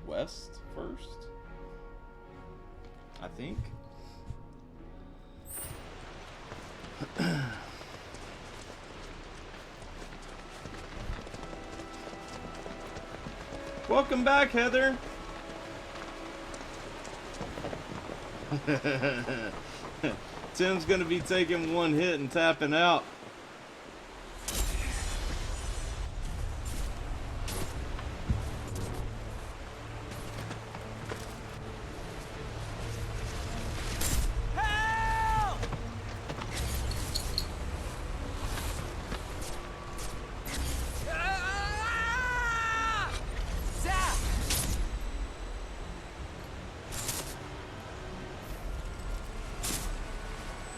west first, I think. Welcome back, Heather. Tim's gonna be taking one hit and tapping out.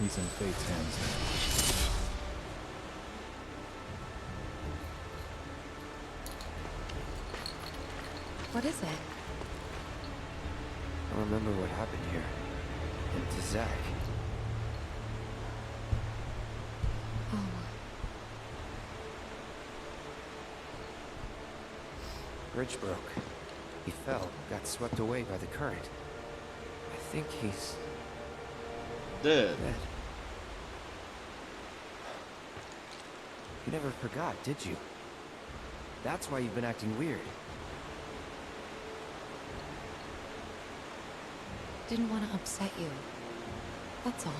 He's in Fate's hands now. What is it? I remember what happened here. And to Zack. Oh. Bridge broke. He fell, got swept away by the current. I think he's... dead. You never forgot, did you? That's why you've been acting weird. Didn't want to upset you. That's all.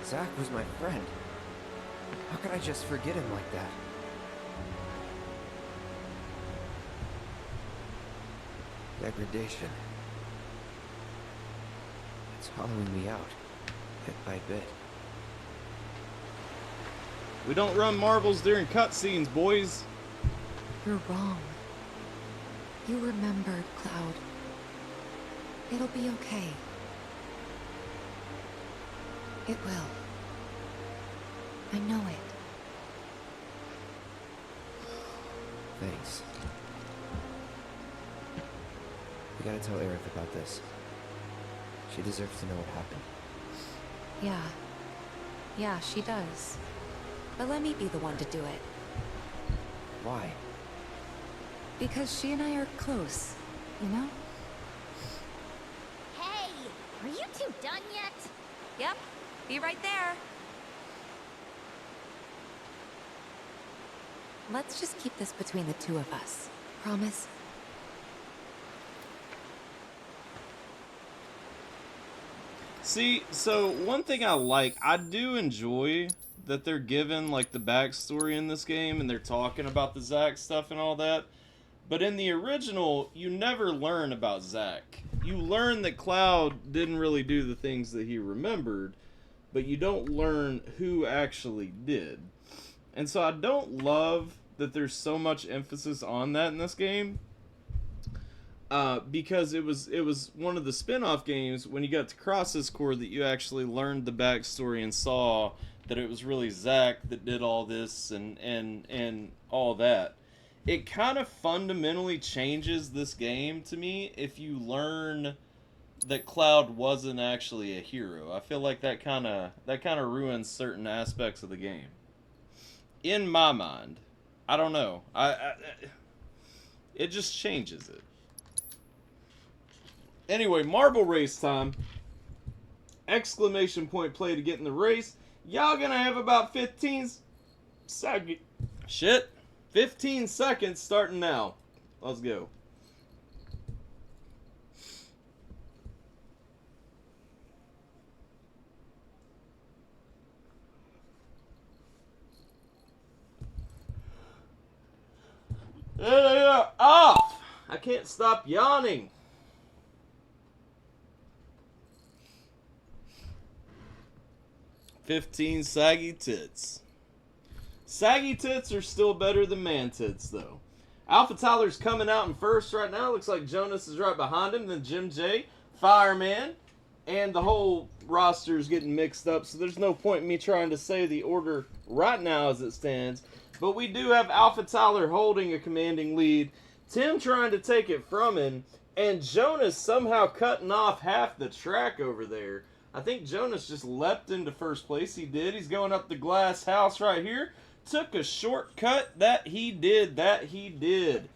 Zack was my friend. How could I just forget him like that? Degradation. It's hollowing me out, bit by bit. We don't run marbles during cutscenes, boys. You're wrong. You remembered, Cloud. It'll be okay. It will. I know it. Thanks. We gotta tell Aerith about this. She deserves to know what happened. Yeah. Yeah, she does. But let me be the one to do it. Why? Because she and I are close, you know? Hey, are you two done yet? Yep, be right there. Let's just keep this between the two of us. Promise? See, so one thing I do enjoy that they're given like the backstory in this game and they're talking about the Zack stuff and all that. But in the original, you never learn about Zack. You learn that Cloud didn't really do the things that he remembered, but you don't learn who actually did. And so I don't love that there's so much emphasis on that in this game. Because it was one of the spin-off games when you got to Cross's Core that you actually learned the backstory and saw that it was really Zack that did all this and all that. It kind of fundamentally changes this game to me if you learn that Cloud wasn't actually a hero. I feel like that kind of ruins certain aspects of the game. In my mind. I don't know. It just changes it. Anyway, marble race time. Exclamation point play to get in the race. Y'all gonna have about 15 seconds. Shit. 15 seconds starting now. Let's go. Off! I can't stop yawning. "15 saggy tits." Saggy tits are still better than man tits, though. Alpha Tyler's coming out in first right now. Looks like Jonas is right behind him. Then Jim J, Fireman, and the whole roster is getting mixed up. So there's no point in me trying to say the order right now as it stands. But we do have Alpha Tyler holding a commanding lead. Tim trying to take it from him. And Jonas somehow cutting off half the track over there. I think Jonas just leapt into first place. He did. He's going up the glass house right here. Took a shortcut. That he did.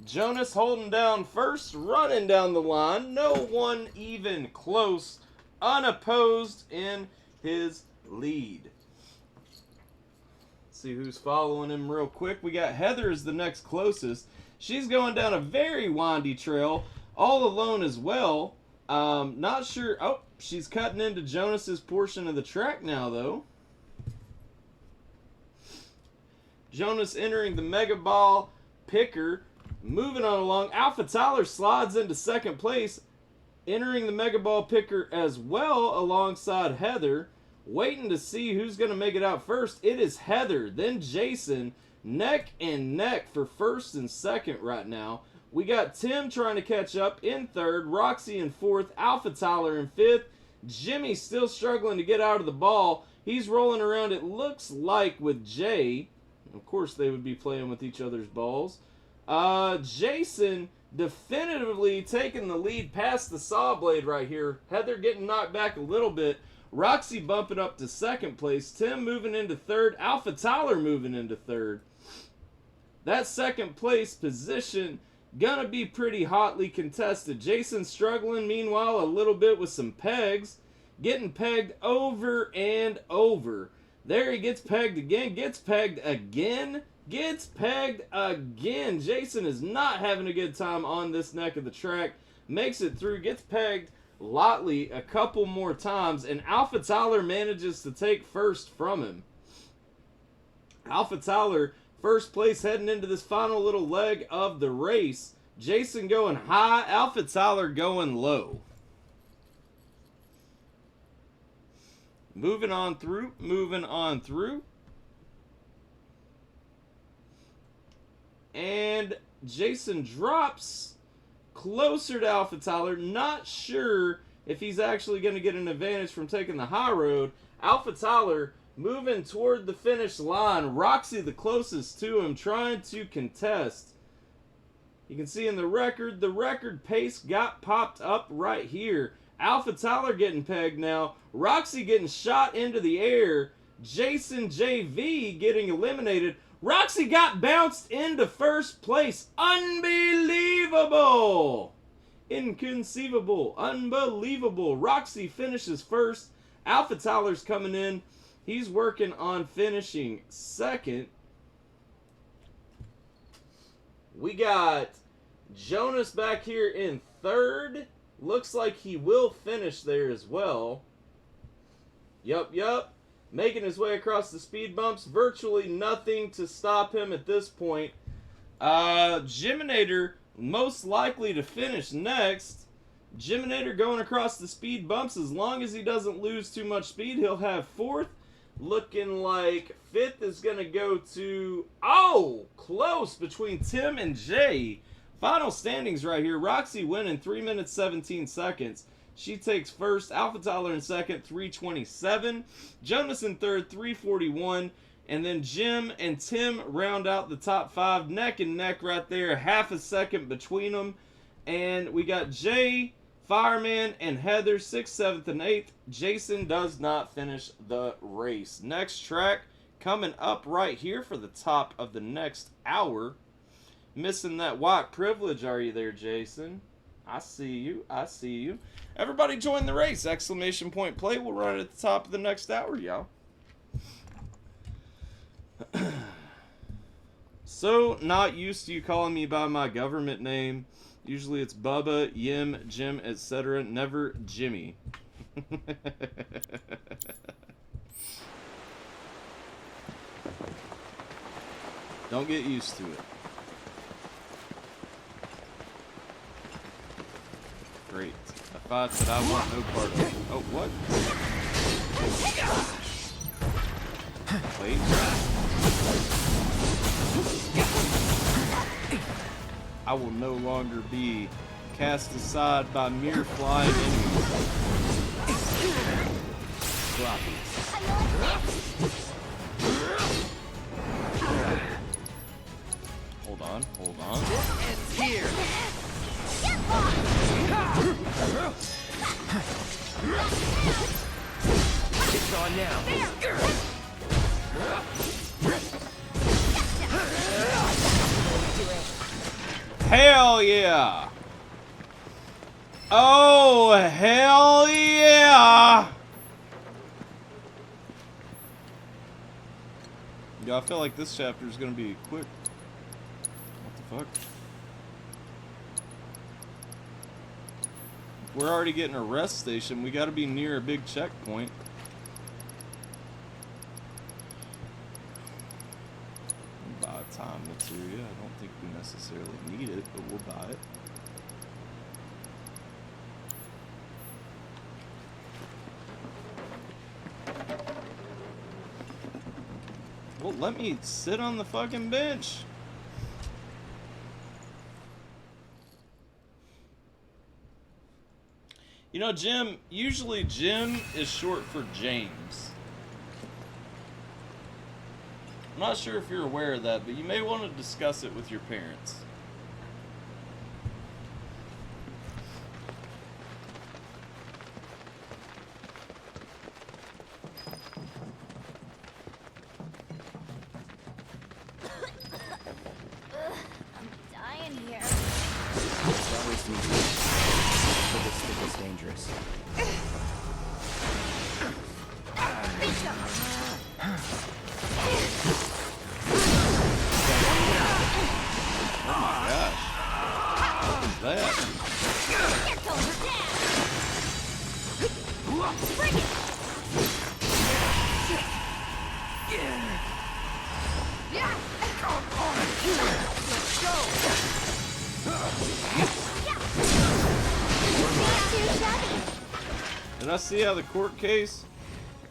Jonas holding down first, running down the line. No one even close. Unopposed in his lead. See who's following him real quick. We got Heather as the next closest. She's going down a very windy trail, all alone as well. Not sure. Oh, she's cutting into Jonas's portion of the track now, though. Jonas entering the Mega Ball picker, moving on along. Alpha Tyler slides into second place, entering the Mega Ball picker as well alongside Heather. Waiting to see who's going to make it out first. It is Heather, then Jason, neck and neck for first and second right now. We got Tim trying to catch up in third, Roxy in fourth, Alpha Tyler in fifth. Jimmy still struggling to get out of the ball. He's rolling around, it looks like, with Jay. Of course, they would be playing with each other's balls. Jason definitively taking the lead past the saw blade right here. Heather getting knocked back a little bit. Roxy bumping up to second place. Tim moving into third. Alpha Tyler moving into third. That second place position gonna be pretty hotly contested. Jason struggling, meanwhile, a little bit with some pegs. Getting pegged over and over. There he gets pegged again. Gets pegged again. Gets pegged again. Jason is not having a good time on this neck of the track. Makes it through. Gets pegged Lotley a couple more times, and Alpha Tyler manages to take first from him. Alpha Tyler, first place heading into this final little leg of the race. Jason going high, Alpha Tyler going low. Moving on through. And Jason drops closer to Alpha Tyler. Not sure if he's actually going to get an advantage from taking the high road. Alpha Tyler moving toward the finish line. Roxy the closest to him, trying to contest. You can see in the record pace got popped up right here. Alpha Tyler getting pegged now. Roxy getting shot into the air. Jason JV getting eliminated. Roxy got bounced into first place. Unbelievable. Inconceivable. Unbelievable. Roxy finishes first. Alpha Tyler's coming in. He's working on finishing second. We got Jonas back here in third. Looks like he will finish there as well. Yup. Making his way across the speed bumps. Virtually nothing to stop him at this point. Jiminator most likely to finish next. Jiminator going across the speed bumps. As long as he doesn't lose too much speed, he'll have fourth. Looking like fifth is going to go to... Oh! Close between Tim and Jay. Final standings right here. Roxy winning 3 minutes 17 seconds. She takes first. Alpha Tyler in second, 3:27. Jonas in third, 3:41. And then Jim and Tim round out the top five. Neck and neck right there. Half a second between them. And we got Jay, Fireman, and Heather, 6th, 7th, and 8th. Jason does not finish the race. Next track, Coming up right here for the top of the next hour. Missing that white privilege, are you there, Jason? I see you. I see you. Everybody join the race. Exclamation point play. We'll run it at the top of the next hour, y'all. So not used to you calling me by my government name. Usually it's Bubba, Yim, Jim, etc. Never Jimmy. Don't get used to it. Great. A fight that I want no part of. Oh, what? Wait. I will no longer be cast aside by mere flying enemies. Floppy. Hold on, hold on. It's here. It's on now. Hell yeah! Oh, hell yeah! Yeah, I feel like this chapter is gonna be quick. What the fuck? We're already getting a rest station. We gotta be near a big checkpoint. We'll buy time materia. I don't think we necessarily need it, but we'll buy it. Well, let me sit on the fucking bench. You know, Jim, usually Jim is short for James. I'm not sure if you're aware of that, but you may want to discuss it with your parents. I'm dying here. It's always easy. But this stick is dangerous. Oh my gosh. What was that? Here comes her dad. Bring it. Yeah. Let's go. Did I see how the court case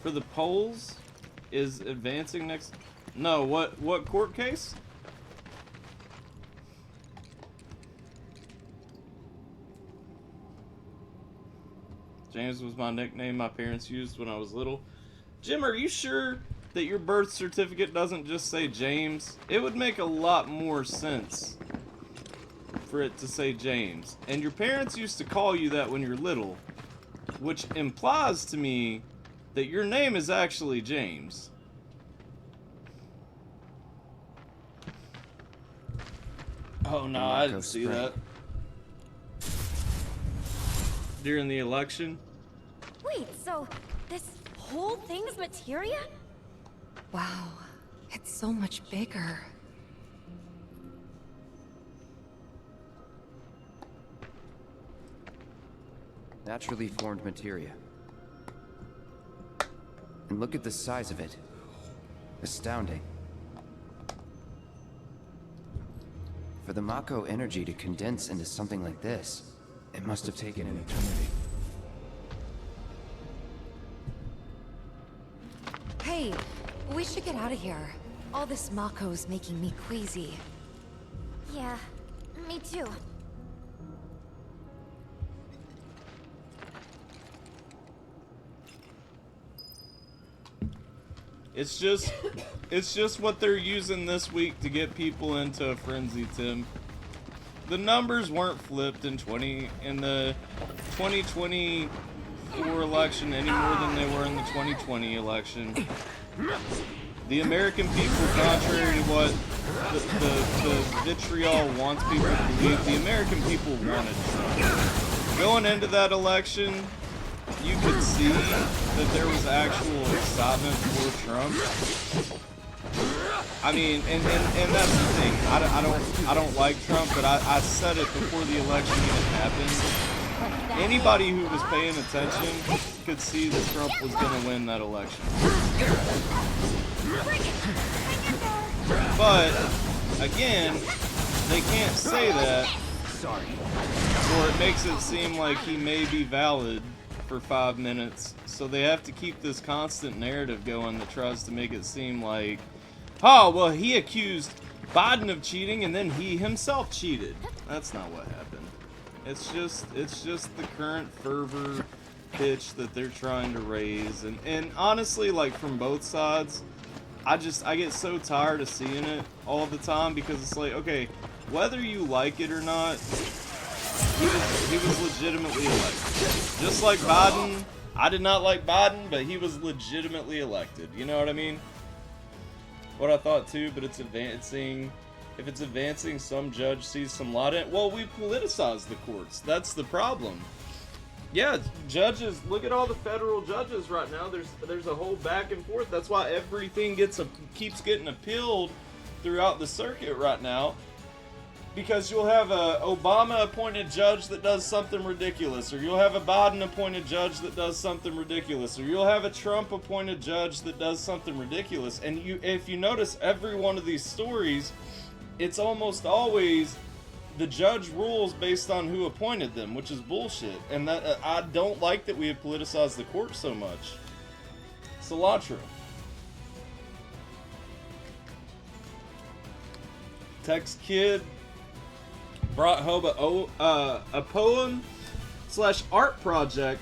for the polls is advancing next? No, what court case? James was my nickname my parents used when I was little. Jim, are you sure that your birth certificate doesn't just say James? It would make a lot more sense for it to say James. And your parents used to call you that when you're little, which implies to me that your name is actually James. Oh no, I didn't see that. During the election? Wait, so this whole thing's materia? Wow, it's so much bigger. Naturally formed materia. And look at the size of it. Astounding. For the Mako energy to condense into something like this, it must have taken an eternity. Hey, we should get out of here. All this Mako's making me queasy. Yeah, me too. It's just what they're using this week to get people into a frenzy, Tim. The numbers weren't flipped in the 2024 election any more than they were in the 2020 election. The American people, contrary to what the vitriol wants people to believe, the American people wanted Trump. Going into that election, you could see that there was actual excitement for Trump. I mean, and that's the thing. I don't like Trump, but I said it before the election even happened. Anybody who was paying attention could see that Trump was going to win that election. But again, they can't say that, or it makes it seem like he may be valid for 5 minutes. So they have to keep this constant narrative going that tries to make it seem like, oh, well, he accused Biden of cheating and then he himself cheated. That's not what happened. It's just the current fervor pitch that they're trying to raise. And honestly, like, from both sides, I get so tired of seeing it all the time, because it's like, okay, whether you like it or not, he was legitimately elected. Just like Biden, I did not like Biden, but he was legitimately elected. You know what I mean? What I thought too, but it's advancing. If it's advancing, some judge sees some lot in it. Well, we politicize the courts. That's the problem. Yeah, judges. Look at all the federal judges right now. There's a whole back and forth. That's why everything keeps getting appealed throughout the circuit right now. Because you'll have a Obama-appointed judge that does something ridiculous, or you'll have a Biden-appointed judge that does something ridiculous, or you'll have a Trump-appointed judge that does something ridiculous. And if you notice, every one of these stories, it's almost always the judge rules based on who appointed them, which is bullshit. And that I don't like that we have politicized the court so much. Cilantro. Text Kid brought home a poem / art project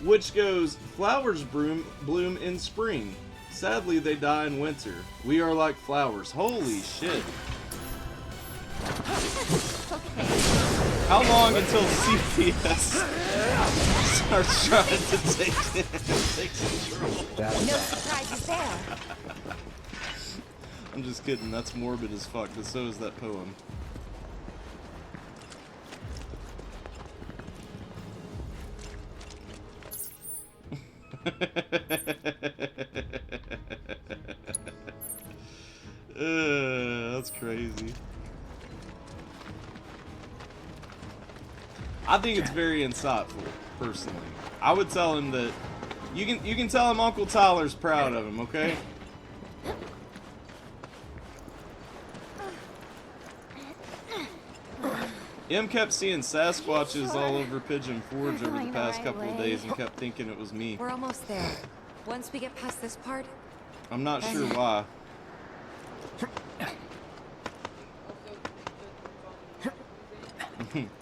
which goes, flowers bloom in spring. Sadly, they die in winter. We are like flowers. Holy shit. How long until CPS starts trying to take control? No surprises there. I'm just kidding. That's morbid as fuck, but so is that poem. That's crazy. I think it's very insightful, personally. I would tell him that you can tell him Uncle Tyler's proud of him, okay? M kept seeing Sasquatches all over Pigeon Forge over the past couple of days and kept thinking it was me. We're almost there. Once we get past this part, I'm not sure why.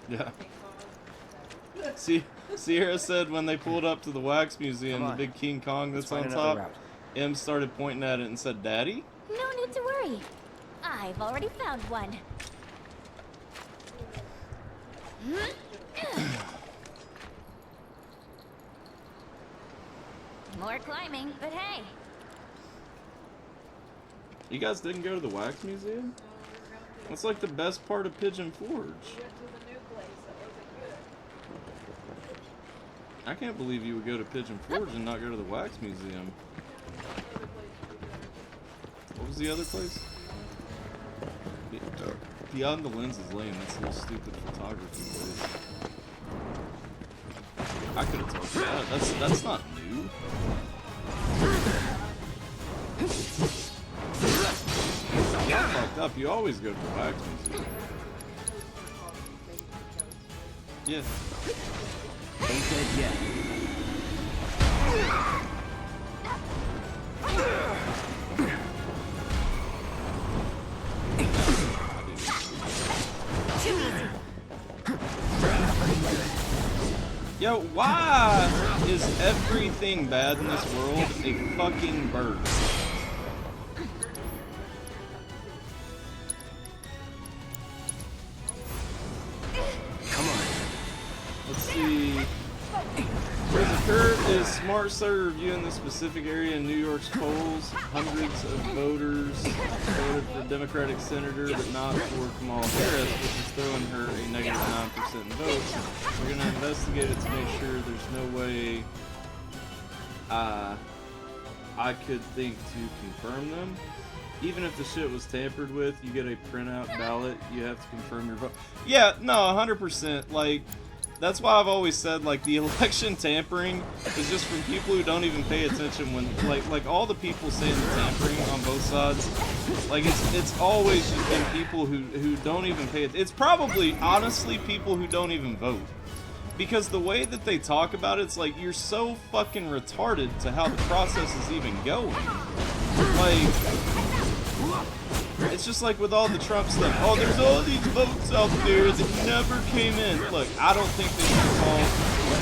Yeah. Sierra said when they pulled up to the wax museum, the big King Kong that's on top, M started pointing at it and said, "Daddy?" No need to worry. I've already found one. More climbing, but hey. You guys didn't go to the wax museum? That's like the best part of Pigeon Forge. I can't believe you would go to Pigeon Forge and not go to the wax museum. What was the other place? Beyond the Lenses Lane. That's a little stupid photography place. I could have told you that. That's not new. Y'all fucked up. You always go to the wax museum. Yeah. Ain't dead yet. Yo, why is everything bad in this world a fucking bird? Come on. Let's see. Does occur is smart sir reviewing the specific area in New York's polls. Hundreds of voters voted for Democratic senator, but not for Kamala Harris, which is throwing her a negative 9% in votes. We're going to investigate it to make sure there's no way I could think to confirm them. Even if the shit was tampered with, you get a printout ballot, you have to confirm your vote. Yeah, no, 100%. Like, that's why I've always said, like, the election tampering is just from people who don't even pay attention when, like all the people saying the tampering on both sides, like, it's always just been people who don't even pay it. It's probably, honestly, people who don't even vote. Because the way that they talk about it's like, you're so fucking retarded to how the process is even going. Like, it's just like with all the Trump stuff. Oh, there's all these votes out there that never came in. Look, I don't think they should call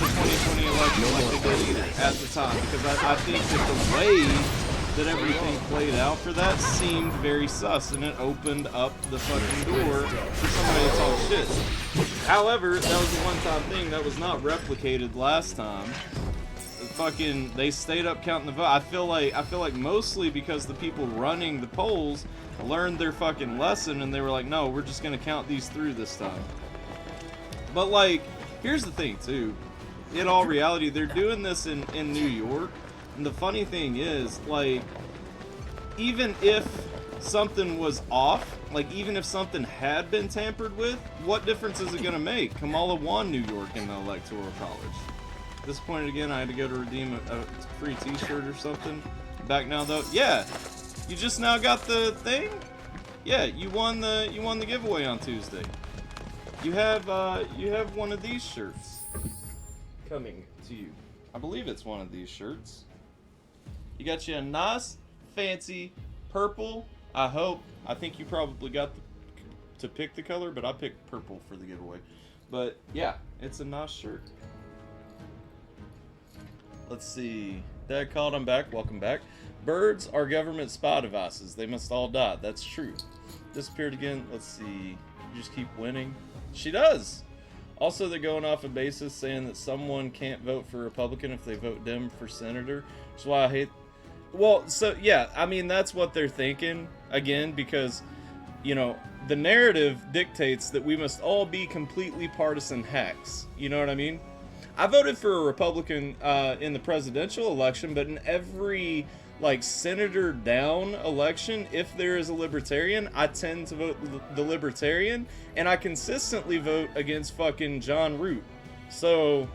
the 2020 election like they did either at the time. Because I think that the way that everything played out for that seemed very sus. And it opened up the fucking door for somebody to talk shit. However, that was a one-time thing that was not replicated last time. Fucking, they stayed up counting the vote. I feel like mostly because the people running the polls learned their fucking lesson and they were like, no, we're just gonna count these through this time. But like, here's the thing too. In all reality, they're doing this in New York, and the funny thing is, like, even if something was off, like even if something had been tampered with, what difference is it gonna make? Kamala won New York in the Electoral College. Disappointed again, I had to go to redeem a free t-shirt or something. Back now though. Yeah, you just now got the thing? Yeah, you won the giveaway on Tuesday. You have one of these shirts coming to you. I believe it's one of these shirts. You got you a nice fancy purple. I think you probably got to pick the color, but I picked purple for the giveaway. But yeah, it's a nice shirt. Let's see. Dad called, I'm back. Welcome back. Birds are government spy devices. They must all die. That's true. Disappeared again. Let's see. You just keep winning. She does. Also, they're going off a basis saying that someone can't vote for Republican if they vote Dem for senator. That's why I hate... Well, so, yeah. I mean, that's what they're thinking. Again, because, you know, the narrative dictates that we must all be completely partisan hacks. You know what I mean? I voted for a Republican in the presidential election, but in every, like, senator down election, if there is a libertarian, I tend to vote the libertarian, and I consistently vote against fucking John Root. So,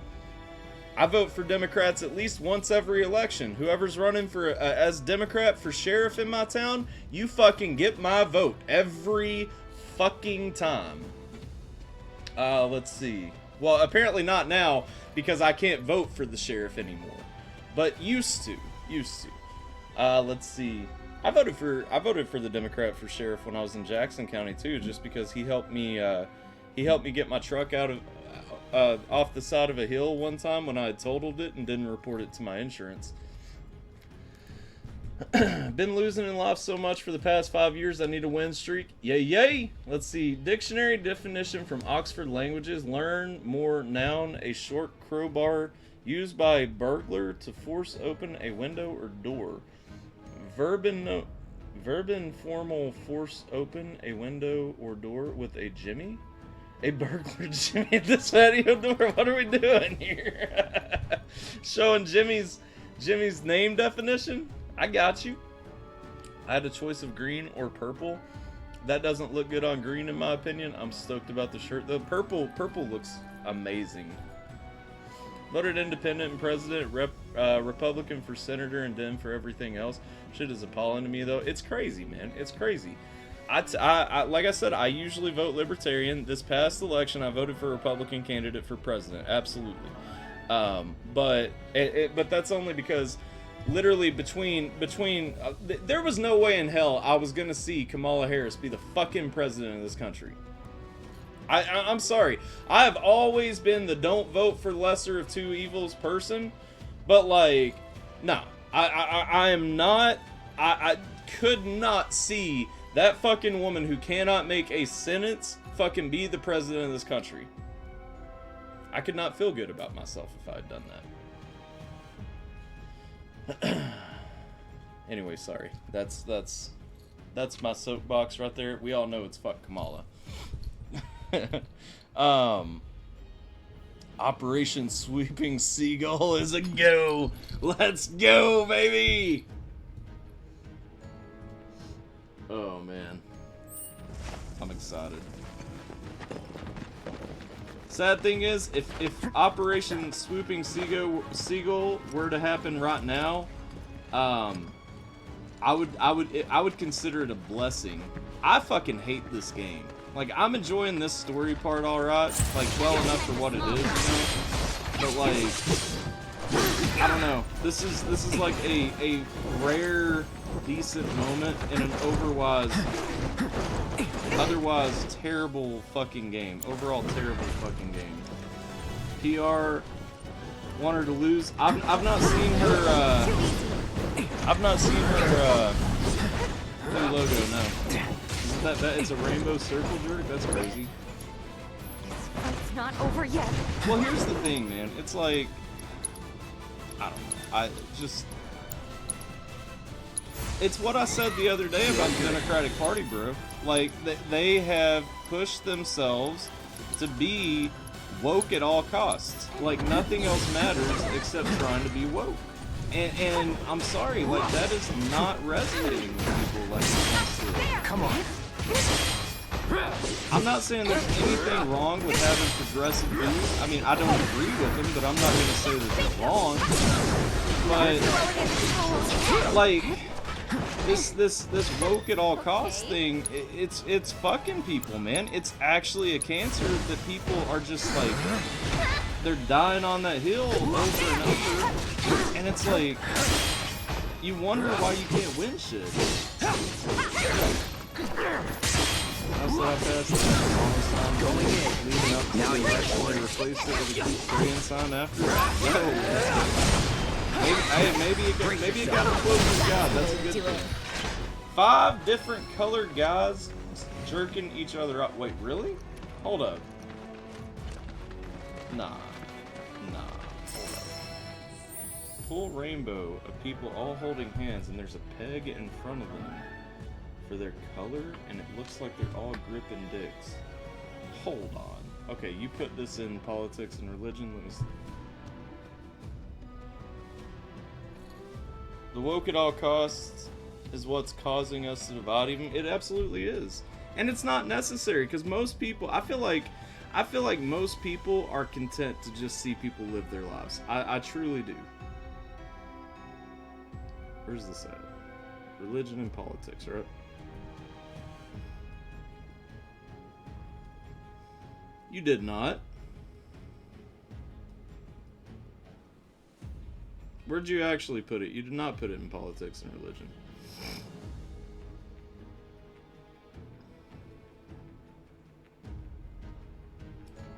I vote for Democrats at least once every election. Whoever's running for as Democrat for sheriff in my town, you fucking get my vote every fucking time. Let's see. Well, apparently not now, because I can't vote for the sheriff anymore. But used to. Let's see. I voted for the Democrat for sheriff when I was in Jackson County too, just because he helped me get my truck out of off the side of a hill one time when I had totaled it and didn't report it to my insurance. Been losing in life so much for the past 5 years, I need a win streak. Yay, yay! Let's see. Dictionary definition from Oxford Languages. Learn more. Noun, a short crowbar used by a burglar to force open a window or door. Verb informal, force open a window or door with a jimmy. A burglar jimmy at this patio door. What are we doing here? Showing Jimmy's name definition. I got you. I had a choice of green or purple. That doesn't look good on green in my opinion. I'm stoked about the shirt though. Purple looks amazing. Voted independent and president, Republican for senator, and Dem for everything else. Shit is appalling to me though. It's crazy, man. It's crazy. I like I said, I usually vote libertarian. This past election, I voted for a Republican candidate for president. Absolutely. But that's only because literally between there was no way in hell I was gonna see Kamala Harris be the fucking president of this country. I'm sorry. I have always been the don't vote for lesser of two evils person, but like, no, I am not. I could not see that fucking woman who cannot make a sentence fucking be the president of this country. I could not feel good about myself if I had done that. Anyway, sorry. That's my soapbox right there. We all know it's fuck Kamala. Operation Sweeping Seagull is a go. Let's go, baby. Oh man, I'm excited. Sad thing is, if Operation Swooping Seagull were to happen right now, I would consider it a blessing. I fucking hate this game. Like, I'm enjoying this story part alright, like well enough for what it is, you know? But like, I don't know. This is like a rare, decent moment in an otherwise terrible fucking game. Overall terrible fucking game. PR want her to lose. I've not seen her new logo, no. That is a rainbow circle jerk? That's crazy. It's not over yet. Well, here's the thing, man. It's like, I don't know. It's what I said the other day about the Democratic Party, bro. Like, they have pushed themselves to be woke at all costs. Like, nothing else matters except trying to be woke. And I'm sorry, like, that is not resonating with people like that. Come on. I'm not saying there's anything wrong with having progressive views. I mean, I don't agree with them, but I'm not going to say that they're wrong. But, like, this woke at all costs thing, it's fucking people, man. It's actually a cancer that people are just like, they're dying on that hill over and over, and it's like, you wonder why you can't win shit. I said I passed the sign going in, leading up to now you actually replaced it with a Korean sign after. Maybe it got close to God. That's a good thing. 5 different colored guys jerking each other up. Wait, really? Hold up. Nah. Hold up. Full rainbow of people all holding hands, and there's a peg in front of them for their color, and it looks like they're all gripping dicks. Hold on. Okay, you put this in politics and religion. Let me see. The woke at all costs is what's causing us to divide even. It absolutely is. And it's not necessary, because most people, I feel like most people are content to just see people live their lives. I truly do. Where's this at? Religion and politics, right? You did not. Where'd you actually put it? You did not put it in politics and religion.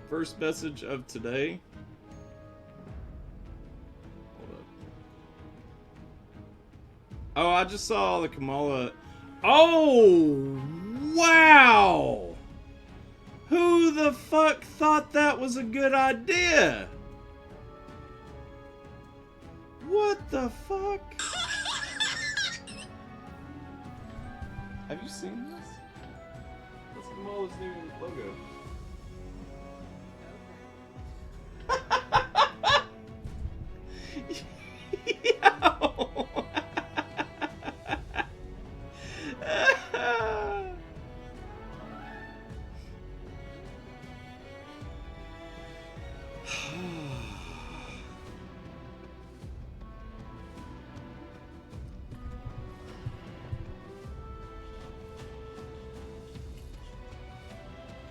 First message of today. Hold up. Oh, I just saw all the Kamala. Oh, wow! Who the fuck thought that was a good idea? What the fuck? Have you seen this? That's Kamala's new logo.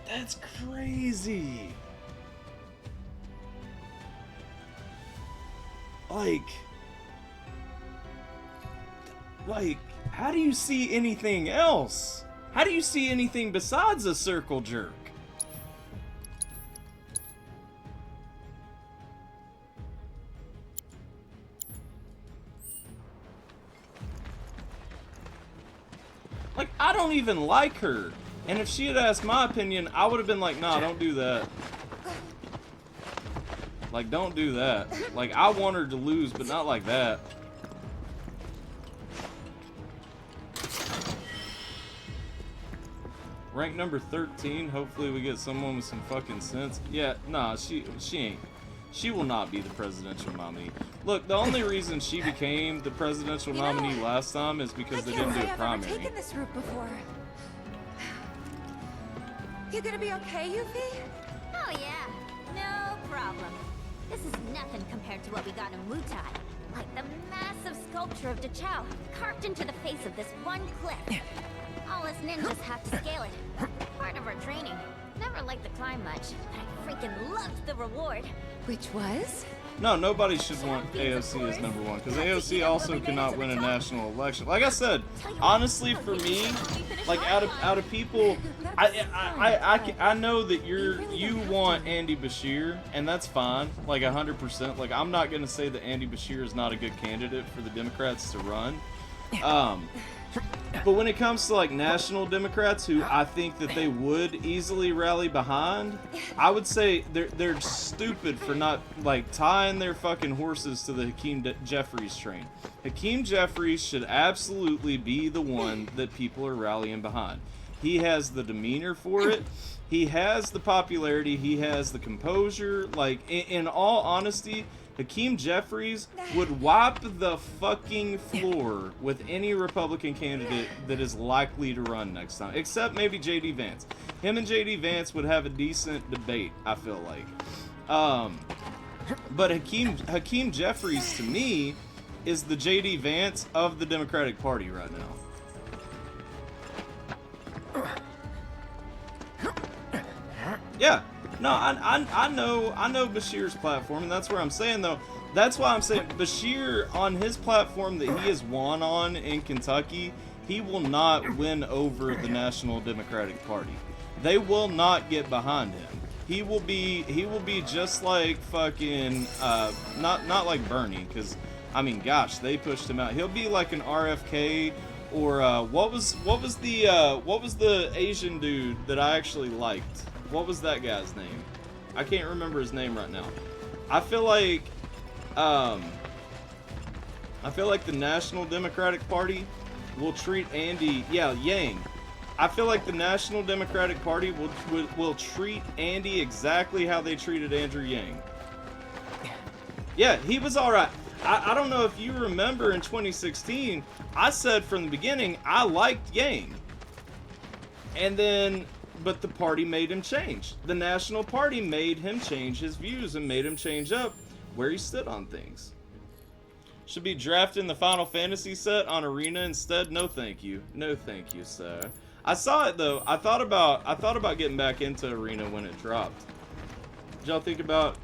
That's crazy. Like, how do you see anything else? How do you see anything besides a circle jerk? Like, I don't even like her. And if she had asked my opinion, I would have been like, nah, don't do that. Like, don't do that. Like, I want her to lose, but not like that. Rank number 13. Hopefully we get someone with some fucking sense. Yeah, nah, she ain't. She will not be the presidential nominee. Look, the only reason she became the presidential nominee last time is because they didn't do a I've primary. never taken this route before. You gonna be okay, Yuffie? Oh yeah, no problem. This is nothing compared to what we got in Wutai. Like the massive sculpture of Dachau carved into the face of this one cliff. All us ninjas have to scale it. Part of our training. Never liked the climb much, but I freaking loved the reward. Which was? No, nobody should want AOC as number one, because AOC also cannot win a national election. Like I said, honestly, for me, like out of people, I know that you want Andy Bashir, and that's fine, like 100%. Like I'm not gonna say that Andy Bashir is not a good candidate for the Democrats to run. But when it comes to like national Democrats who I think that they would easily rally behind, I would say they're stupid for not like tying their fucking horses to the Hakeem Jeffries train. Hakeem Jeffries should absolutely be the one that people are rallying behind. He has the demeanor for it. He has the popularity. He has the composure. Like in all honesty, Hakeem Jeffries would wipe the fucking floor with any Republican candidate that is likely to run next time, except maybe J.D. Vance. Him and J.D. Vance would have a decent debate, I feel like. But Hakeem Jeffries, to me, is the J.D. Vance of the Democratic Party right now. Yeah. No, I know Bashir's platform, and that's where I'm saying, though, that's why I'm saying Bashir, on his platform that he has won on in Kentucky, he will not win over the National Democratic Party. They will not get behind him. He will be just like fucking, not like Bernie, because, I mean, gosh, they pushed him out. He'll be like an RFK, or, what was the Asian dude that I actually liked? What was that guy's name? I can't remember his name right now. I feel like the National Democratic Party will treat Andy, Yang. I feel like the National Democratic Party will treat Andy exactly how they treated Andrew Yang. Yeah, he was alright. I don't know if you remember in 2016, I said from the beginning I liked Yang. And then but the party made him change. The National Party made him change his views and made him change up where he stood on things. Should be drafting the Final Fantasy set on Arena instead? No thank you. No thank you, sir. I saw it though. I thought about getting back into Arena when it dropped. Did y'all think about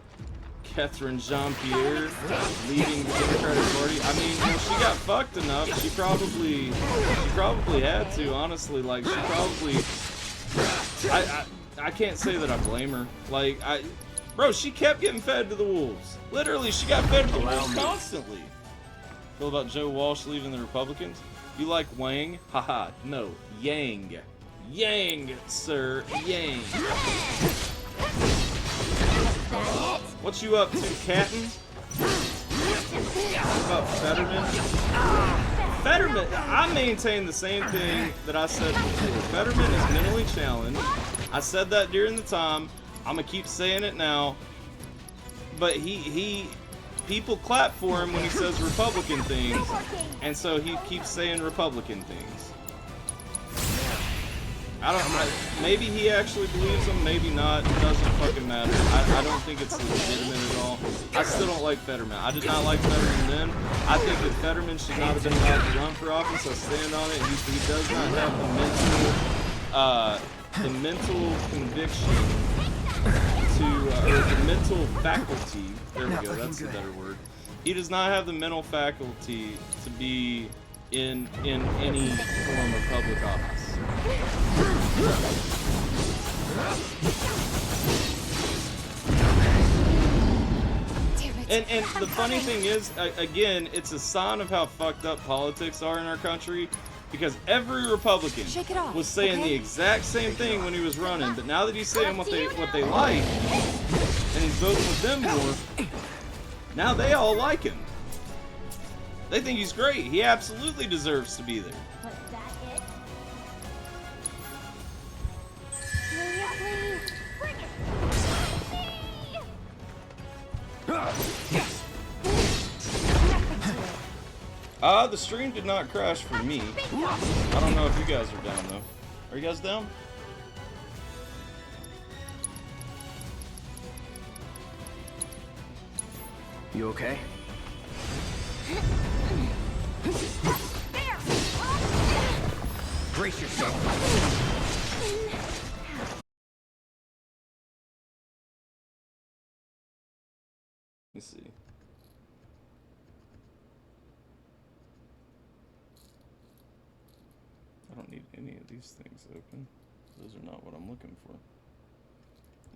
Catherine Jean-Pierre leading the Democratic Party? I mean, when she got fucked enough, she probably had to, honestly. Like, she probably... I can't say that I blame her. Like, bro, she kept getting fed to the wolves. Literally, she got fed to the wolves constantly. Feel about Joe Walsh leaving the Republicans? You like Wang? Haha, no. Yang. Yang, sir. Yang. What you up to, Captain? What about Fetterman? Fetterman, I maintain the same thing that I said before. Fetterman is mentally challenged. I said that during the time. I'm gonna keep saying it now. But people clap for him when he says Republican things, and so he keeps saying Republican things. Maybe he actually believes them, maybe not. It doesn't fucking matter. I don't think it's legitimate at all. I still don't like Fetterman. I did not like Fetterman then. I think that Fetterman should not have been allowed to run for office. I stand on it. He does not have the mental conviction or the mental faculty. There we go. That's a better word. He does not have the mental faculty to be in any form of public office. And the funny thing is, again, it's a sign of how fucked up politics are in our country, because every Republican was saying the exact same thing when he was running, but now that he's saying what they like, and he's voting with them more, now they all like him. They think he's great. He absolutely deserves to be there. The stream did not crash for me. I don't know if you guys are down though. Are you guys down? You okay? Brace yourself. Let me see. I don't need any of these things open. Those are not what I'm looking for.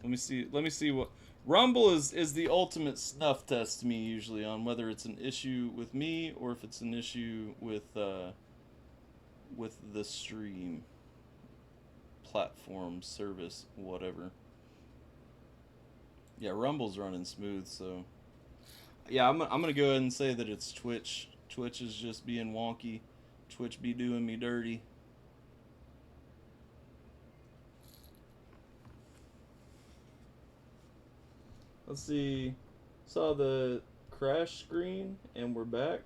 Let me see. Let me see what Rumble is the ultimate snuff test to me usually on whether it's an issue with me or if it's an issue with the stream platform service whatever. Yeah, Rumble's running smooth, so yeah, I'm gonna go ahead and say that it's Twitch. Twitch is just being wonky. Twitch be doing me dirty. Let's see. Saw the crash screen and we're back.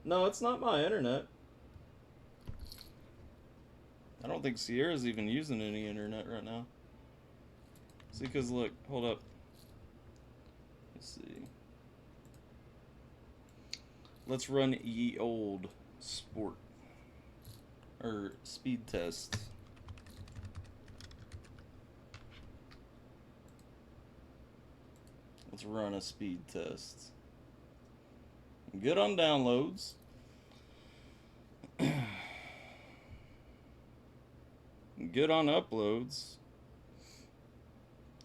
No, it's not my internet. I don't think Sierra's even using any internet right now. See, because look, hold up. Let's see. Let's run ye old sport. Or speed test. Let's run a speed test. Good on downloads. Good on uploads.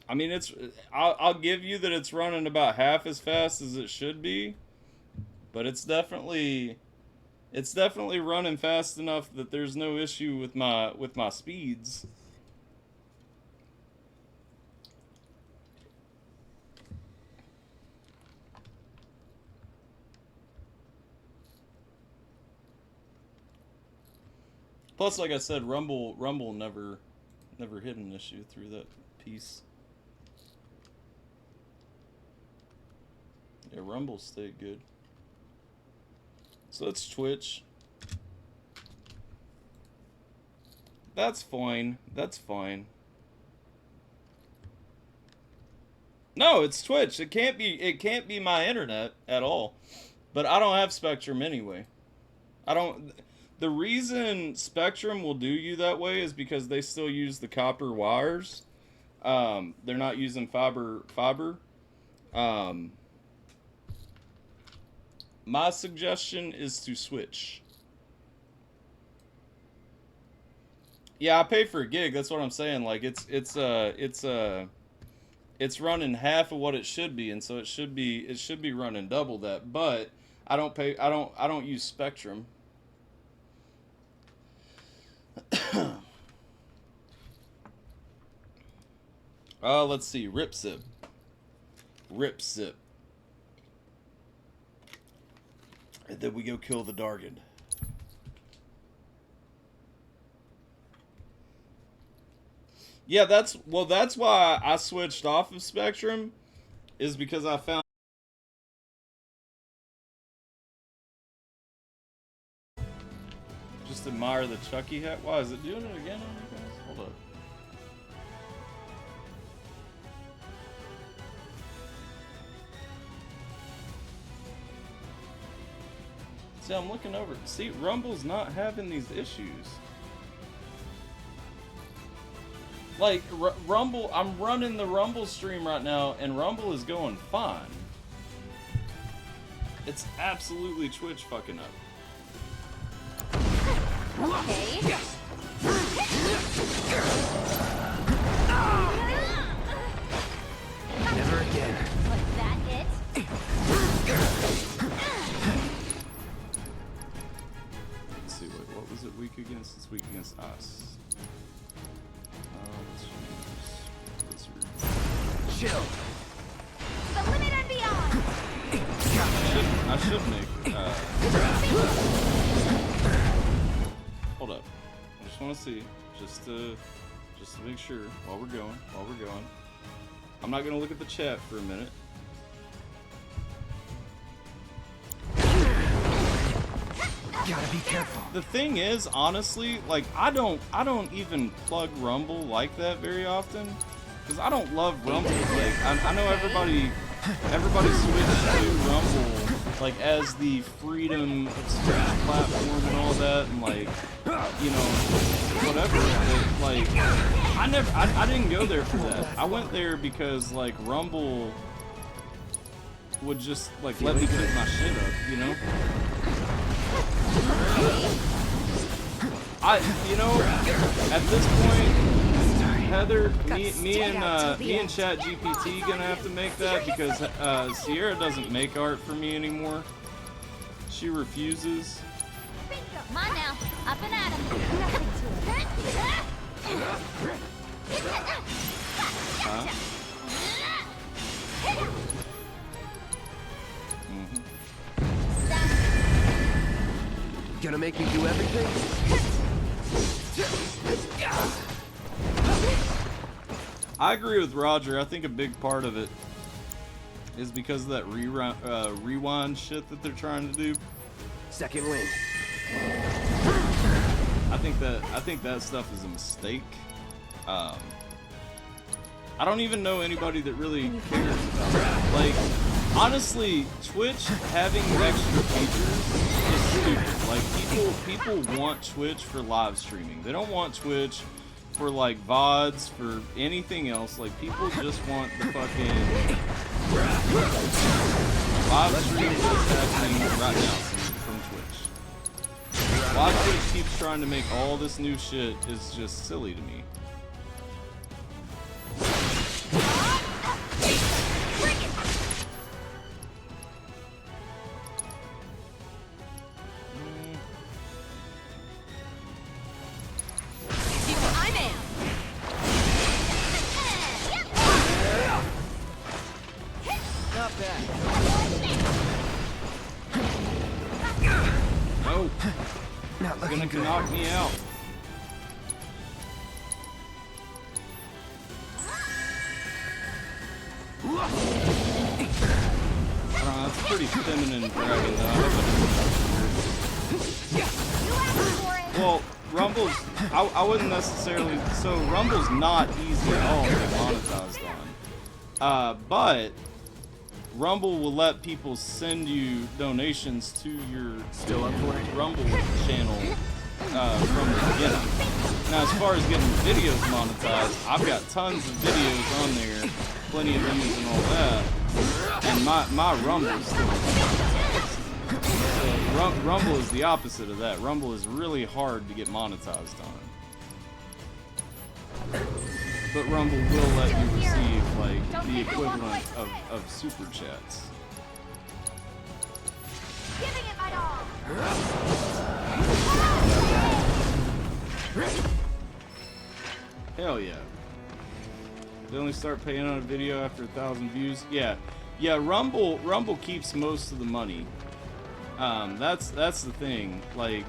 I mean, I'll give you that it's running about half as fast as it should be, but it's definitely running fast enough that there's no issue with my speeds. Plus, like I said, Rumble never hit an issue through that piece. Yeah, Rumble stayed good. So let's Twitch. That's fine. That's fine. No, it's Twitch. It can't be my internet at all. But I don't have Spectrum anyway. The reason Spectrum will do you that way is because they still use the copper wires. They're not using fiber. My suggestion is to switch. Yeah, I pay for a gig. That's what I'm saying. Like it's running half of what it should be, and so it should be running double that. But I don't use Spectrum. Let's see. Rip Sip. And then we go kill the Dargan. Yeah, that's why I switched off of Spectrum, is because I found just admire the Chucky hat. Why is it doing it again on you guys? Hold up. See, I'm looking over. See, Rumble's not having these issues. Like, Rumble, I'm running the Rumble stream right now, and Rumble is going fine. It's absolutely Twitch fucking up. Okay. Never again. Was that it? Let's see, wait, what was it weak against? It's weak against us. Let's use Chill. The limit and beyond. I should make. Hold up. I just want to see, just to make sure while we're going. I'm not gonna look at the chat for a minute. Gotta be careful. The thing is, honestly, like I don't even plug Rumble like that very often, because I don't love Rumble. Like I know everybody switched to Rumble like as the freedom of speech platform and all that, and like you know whatever. But like I didn't go there for that. I went there because like Rumble would just like let me keep my shit up, you know. You know, at this point, Heather, me and ChatGPT gonna have to make that because Sierra doesn't make art for me anymore. She refuses. Come on now, up and at him. Huh? Gonna make me do everything? I agree with Roger. I think a big part of it is because of that rewind shit that they're trying to do. Second wind. I think that stuff is a mistake. I don't even know anybody that really cares about that. Like, honestly, Twitch having extra features is stupid. Like, people want Twitch for live streaming. They don't want Twitch for like VODs, for anything else. Like, people just want the fucking live stream that's happening right now from Twitch. Why Twitch keeps trying to make all this new shit is just silly to me. No. Not looking gonna good. knock me out. That's a pretty feminine dragon, though. Well, Rumble's... I wouldn't necessarily... So, Rumble's not easy at all to get monetized on. But... Rumble will let people send you donations to your Rumble channel from the beginning. Now, as far as getting videos monetized, I've got tons of videos on there, plenty of views and all that, and my Rumble's still Rumble is the opposite of that. Rumble is really hard to get monetized on. But Rumble will let you receive, like, the equivalent of super chats. Giving it my all. Hell yeah. They only start paying on a video after 1,000 views. Yeah. Yeah, Rumble keeps most of the money. That's the thing. Like,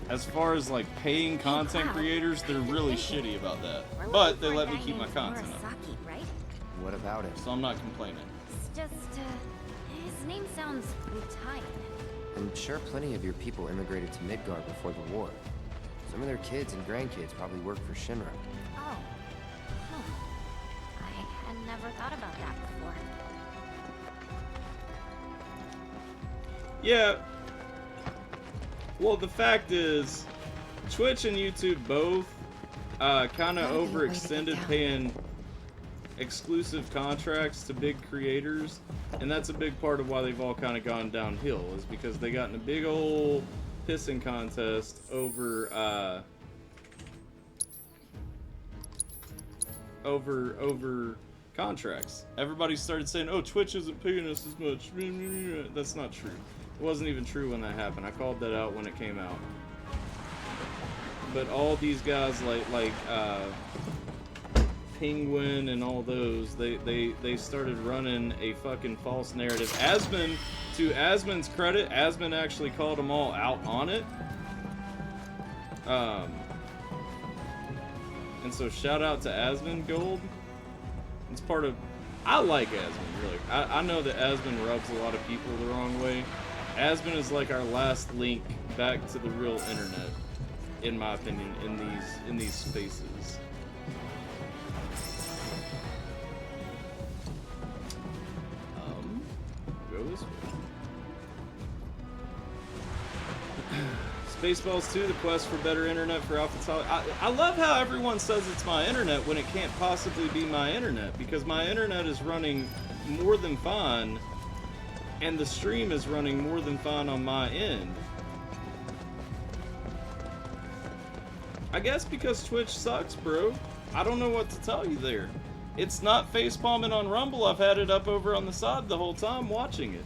as far as like paying content creators, they're really shitty about that. But they let me keep my content up. Right? What about him? So I'm not complaining. It's just, his name sounds retired. I'm sure plenty of your people immigrated to Midgard before the war. Some of their kids and grandkids probably work for Shinra. Oh. Huh. I had never thought about that before. Yeah. Well, the fact is, Twitch and YouTube both kind of overextended paying exclusive contracts to big creators, and that's a big part of why they've all kind of gone downhill, is because they got in a big old pissing contest over over contracts. Everybody started saying, "Oh, Twitch isn't paying us as much." That's not true. It wasn't even true when that happened. I called that out when it came out. But all these guys like Penguin and all those, they started running a fucking false narrative. To Asmon's credit, Asmon actually called them all out on it. And so shout out to Asmon Gold. It's part of... I like Asmon, really. I know that Asmon rubs a lot of people the wrong way. Aspen is like our last link back to the real internet, in my opinion, in these spaces. Go this way. Spaceballs 2, the quest for better internet for Alpha Tali. I love how everyone says it's my internet when it can't possibly be my internet, because my internet is running more than fine, and the stream is running more than fine on my end. I guess because Twitch sucks, bro. I don't know what to tell you there. It's not facepalming on Rumble. I've had it up over on the side the whole time watching it.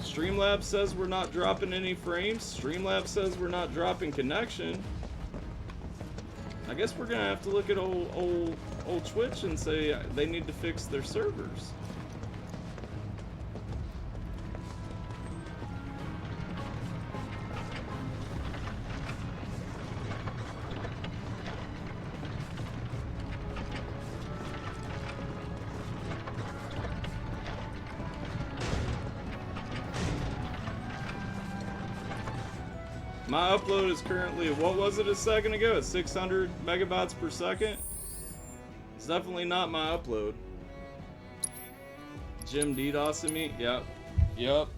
Streamlabs says we're not dropping any frames. Streamlabs says we're not dropping connection. I guess we're gonna have to look at old Twitch and say they need to fix their servers. My upload is currently, what was it a second ago? At 600 megabytes per second? It's definitely not my upload. Jim DDoSing me? Yep. Yep.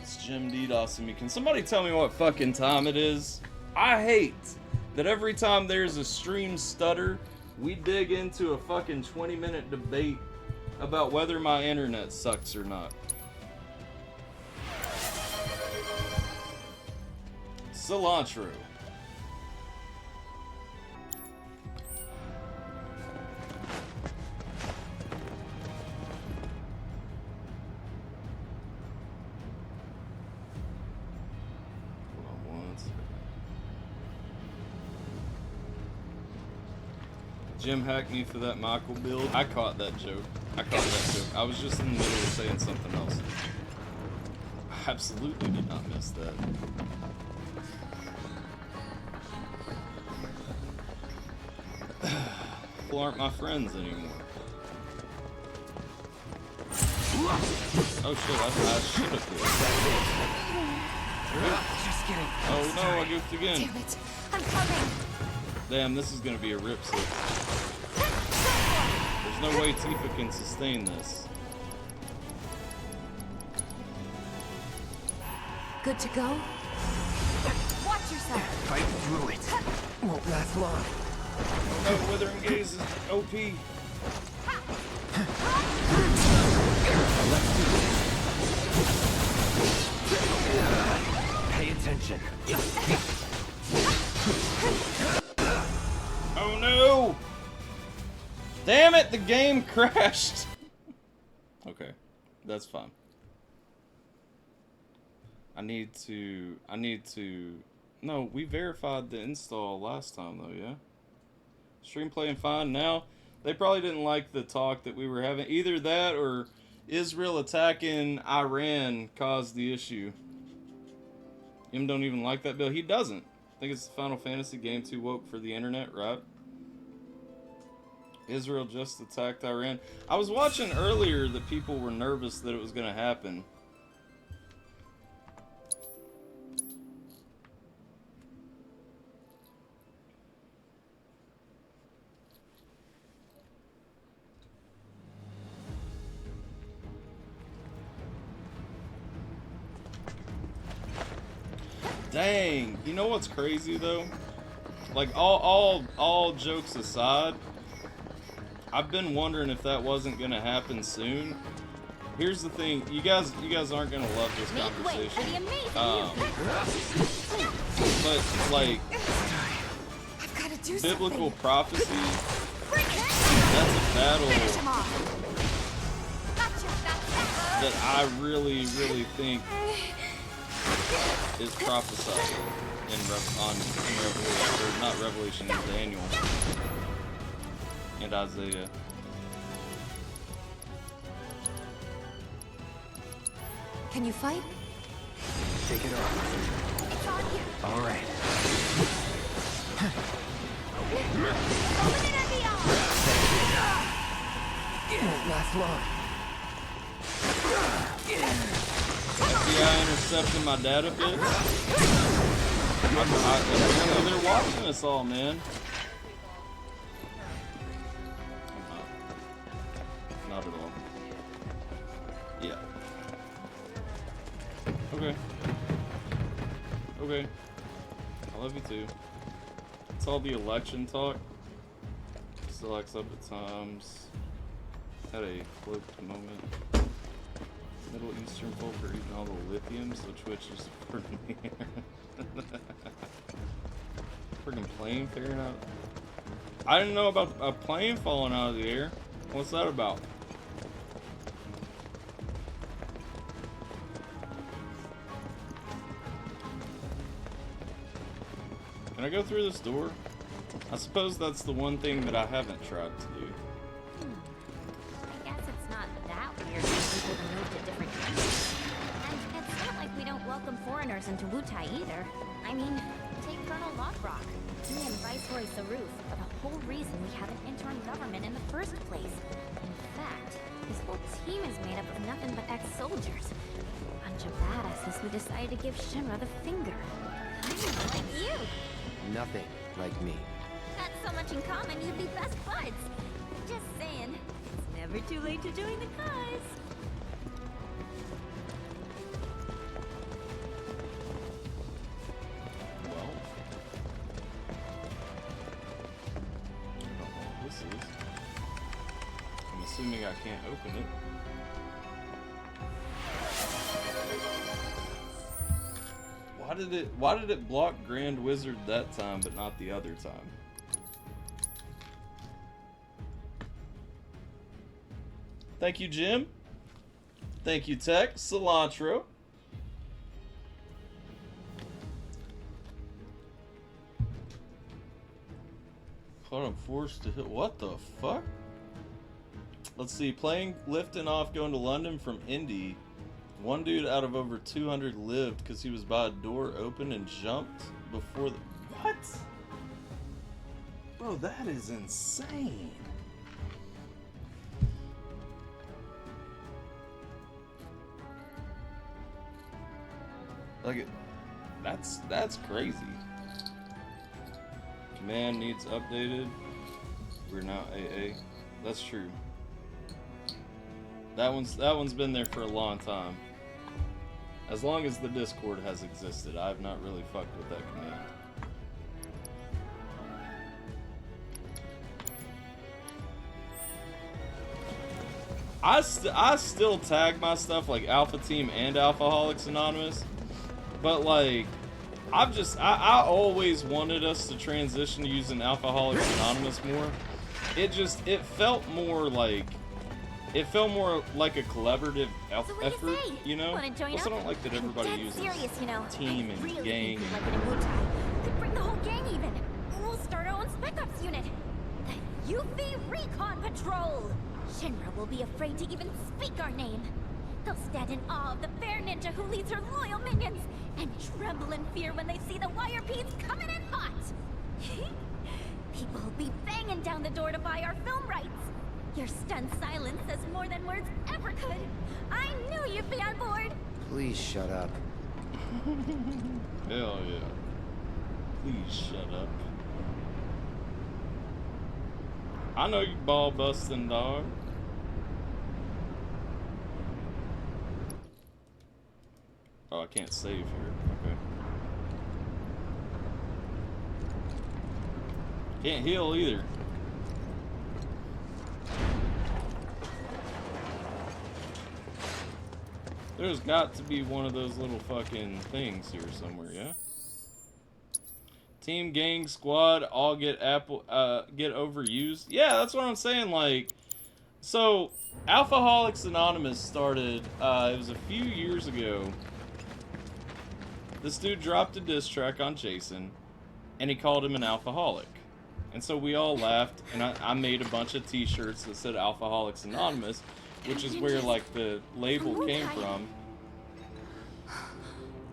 It's Jim DDoSing me. Can somebody tell me what fucking time it is? I hate that every time there's a stream stutter, we dig into a fucking 20-minute debate about whether my internet sucks or not. Cilantro. Jim hacked me for that Michael build. I caught that joke. I was just in the middle of saying something else. I absolutely did not miss that. People aren't my friends anymore. Oh shit, I should have killed. Just kidding. Oh no, I goofed again. Damn it, I'm coming. Damn, this is gonna be a rip slip. There's no way Tifa can sustain this. Good to go? Watch yourself. Fight through it. Won't last long. Oh no, Withering Gaze is OP. Pay attention. Oh no! Damn it, the game crashed! Okay, that's fine. I need to... No, we verified the install last time though, yeah? Stream playing fine now. They probably didn't like the talk that we were having. Either that or Israel attacking Iran caused the issue. Him don't even like that bill. He doesn't. I think it's the Final Fantasy game too woke for the internet, right? Israel just attacked Iran. I was watching earlier that people were nervous that it was going to happen. Dang, you know what's crazy though? Like all jokes aside, I've been wondering if that wasn't gonna happen soon. Here's the thing, you guys aren't gonna love this conversation. But like biblical prophecy, that's a battle that I really think is prophesied in Revelation, or not Revelation, in Daniel and Isaiah. Can you fight? Take it off. It's on you. All right. It won't last long. See, I intercepted my data bit. They're watching us all, man. Not at all. Yeah. Okay. Okay. I love you too. It's all the election talk. Still acts up at times. Had a cloaked moment. Middle Eastern folk are eating all the lithium, so Twitch is freaking here. Freaking plane fairing out. I didn't know about a plane falling out of the air. What's that about? Can I go through this door? I suppose that's the one thing that I haven't tried to do. I guess it's not that weird for people to move to different countries. And it's not like we don't welcome foreigners into Wutai either. I mean, take Colonel Lockrock. He and Viceroy Saruf are the whole reason we have an interim government in the first place. In fact, his whole team is made up of nothing but ex-soldiers. A bunch of badasses who decided to give Shinra the finger. Kind of like you. Nothing like me. Got so much in common, you'd be best buds. Just saying, it's never too late to join the cause. Well, I don't know what this is. I'm assuming I can't open it. Why did it block Grand Wizard that time but not the other time? Thank you, Jim. Thank you, Tech. Cilantro. Thought I'm forced to hit. What the fuck? Let's see. Lifting off, going to London from Indy. One dude out of over 200 lived because he was by a door open and jumped before the... What? Bro, that is insane. Like, that's crazy. Command needs updated. We're now AA. That's true. That one's been there for a long time. As long as the Discord has existed, I've not really fucked with that command. I still tag my stuff like Alpha Team and Alphaholics Anonymous, but like I always wanted us to transition to using Alphaholics Anonymous more. It felt more like a collaborative effort, you know? Also, don't like that everybody uses team and gang. Could bring the whole gang even. We'll start our own Spec Ops unit. The UV Recon Patrol. Shinra will be afraid to even speak our name. They'll stand in awe of the fair ninja who leads her loyal minions, and tremble in fear when they see the wire beads coming in hot. People will be banging down the door to buy our film rights. Your stunned silence says more than words ever could. I knew you'd be on board. Please shut up. Hell yeah. Please shut up. I know you ball busting, dog. Oh, I can't save here. Okay. Can't heal either. There's got to be one of those little fucking things here somewhere, yeah? Team, gang, squad, all get overused. Yeah, that's what I'm saying. Like, so Alphaholics Anonymous started. It was a few years ago. This dude dropped a diss track on Jason, and he called him an alphaholic. And so we all laughed, and I made a bunch of T-shirts that said Alphaholics Anonymous, which is where like the label came from.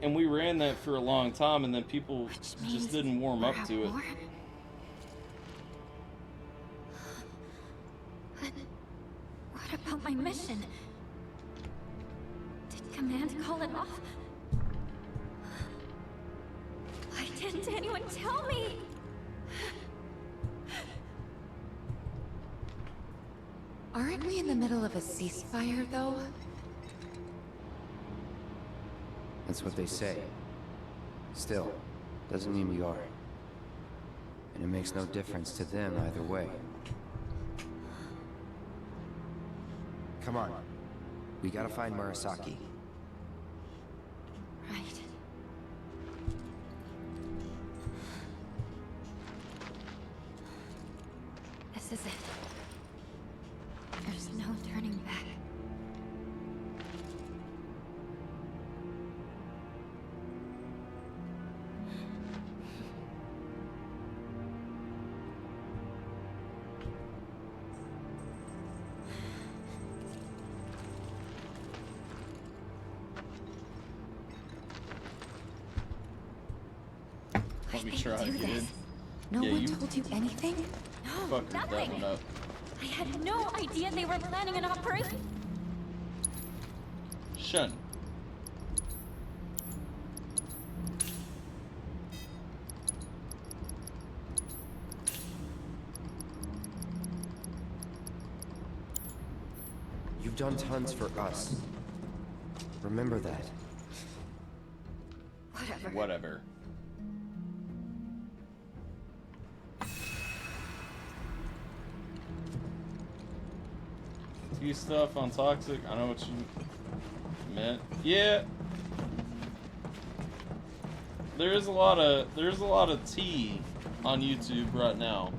And we ran that for a long time, and then people just didn't warm up to it. my mission. Did Command call it off? Why didn't anyone tell me? Aren't we in the middle of a ceasefire, though? That's what they say. Still, doesn't mean we are. And it makes no difference to them either way. Come on. We gotta find Murasaki. Right. This is it. There's no turning back. Let me try again. No Yeah, one you told you anything? No, fucked that nothing. one up. I had no idea they were planning an operation. Shun. You've done tons for us. Remember that. Whatever. Tea stuff on toxic. I know what you meant. Yeah. There's a lot of tea on YouTube right now.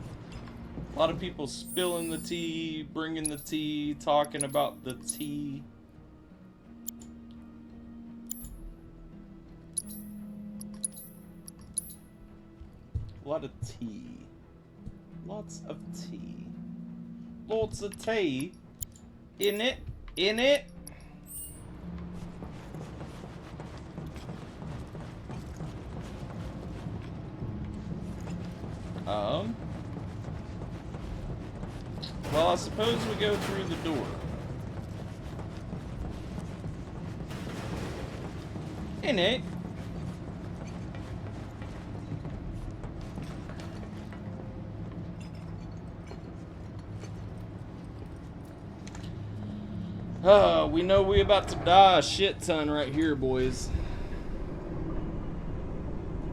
A lot of people spilling the tea, bringing the tea, talking about the tea. A lot of tea. Lots of tea. Lots of tea. In it. In it. Well, I suppose we go through the door. In it. We know we about to die a shit ton right here, boys.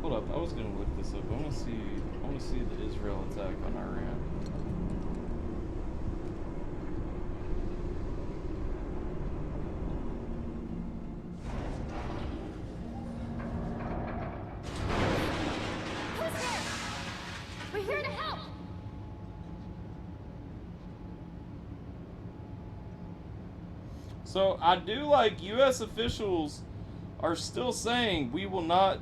Hold up, I was gonna look this up. I wanna see the Israel attack on Iran. Who's there? We're here to help. So I do like U.S. officials are still saying we will not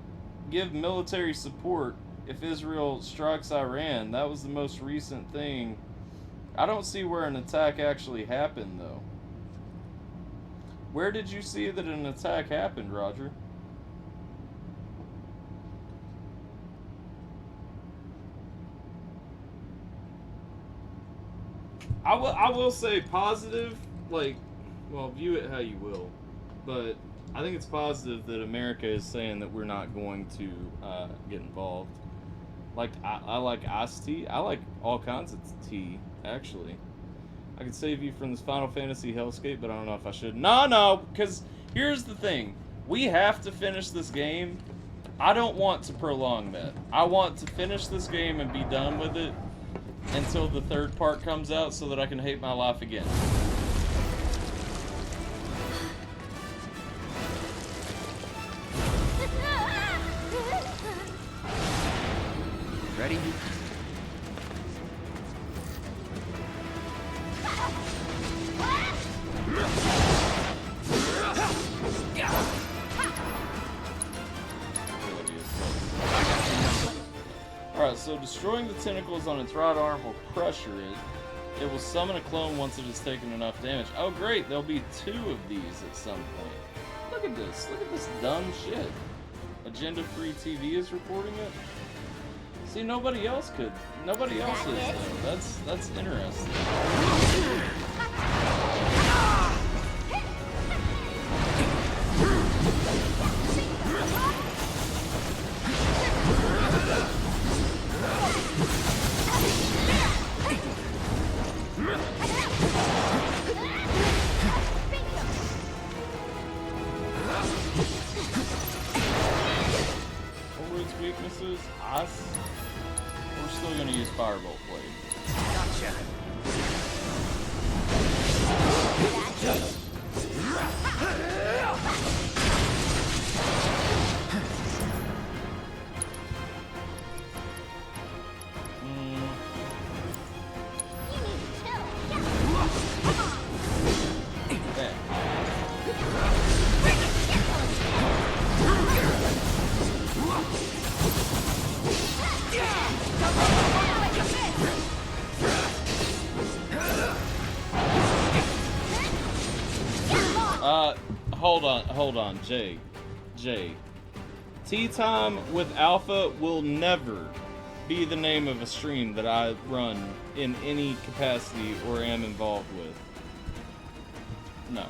give military support if Israel strikes Iran. That was the most recent thing. I don't see where an attack actually happened, though. Where did you see that an attack happened, Roger? I will say positive, like, well, view it how you will, but I think it's positive that America is saying that we're not going to get involved. Like, I like iced tea. I like all kinds of tea, actually. I could save you from this Final Fantasy hellscape, but I don't know if I should. No, because here's the thing. We have to finish this game. I don't want to prolong that. I want to finish this game and be done with it until the third part comes out so that I can hate my life again. Ready? Alright, so destroying the tentacles on its right arm will pressure it. It will summon a clone once it has taken enough damage. Oh great, there'll be 2 of these at some point. Look at this dumb shit. Agenda Free TV is reporting it? See, nobody else could. Nobody else is, though. That's interesting. weaknesses. Ice. We're still gonna use Firebolt Blade. Gotcha. Hold on, Jay. Tea Time with Alpha will never be the name of a stream that I run in any capacity or am involved with. No.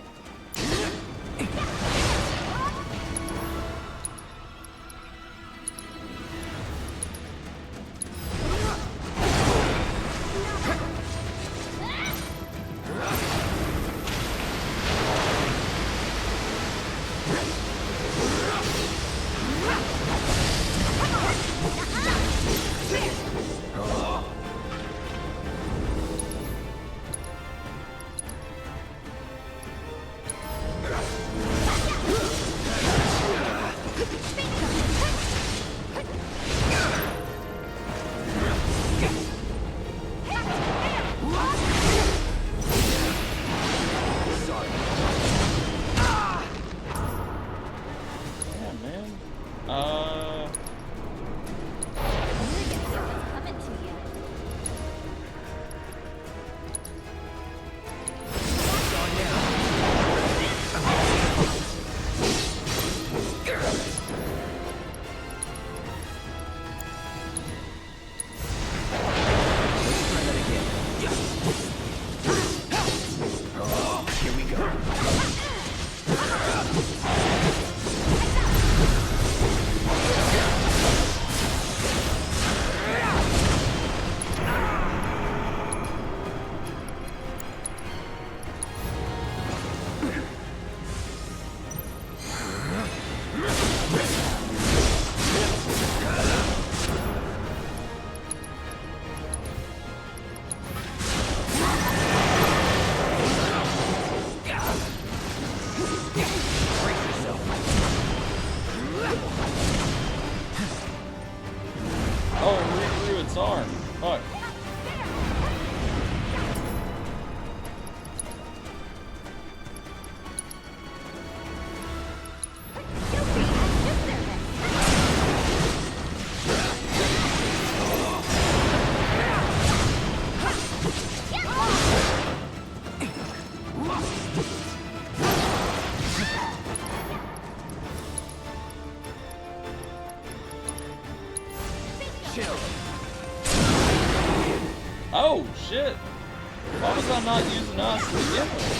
Oh, shit. Why was I not using us to begin with?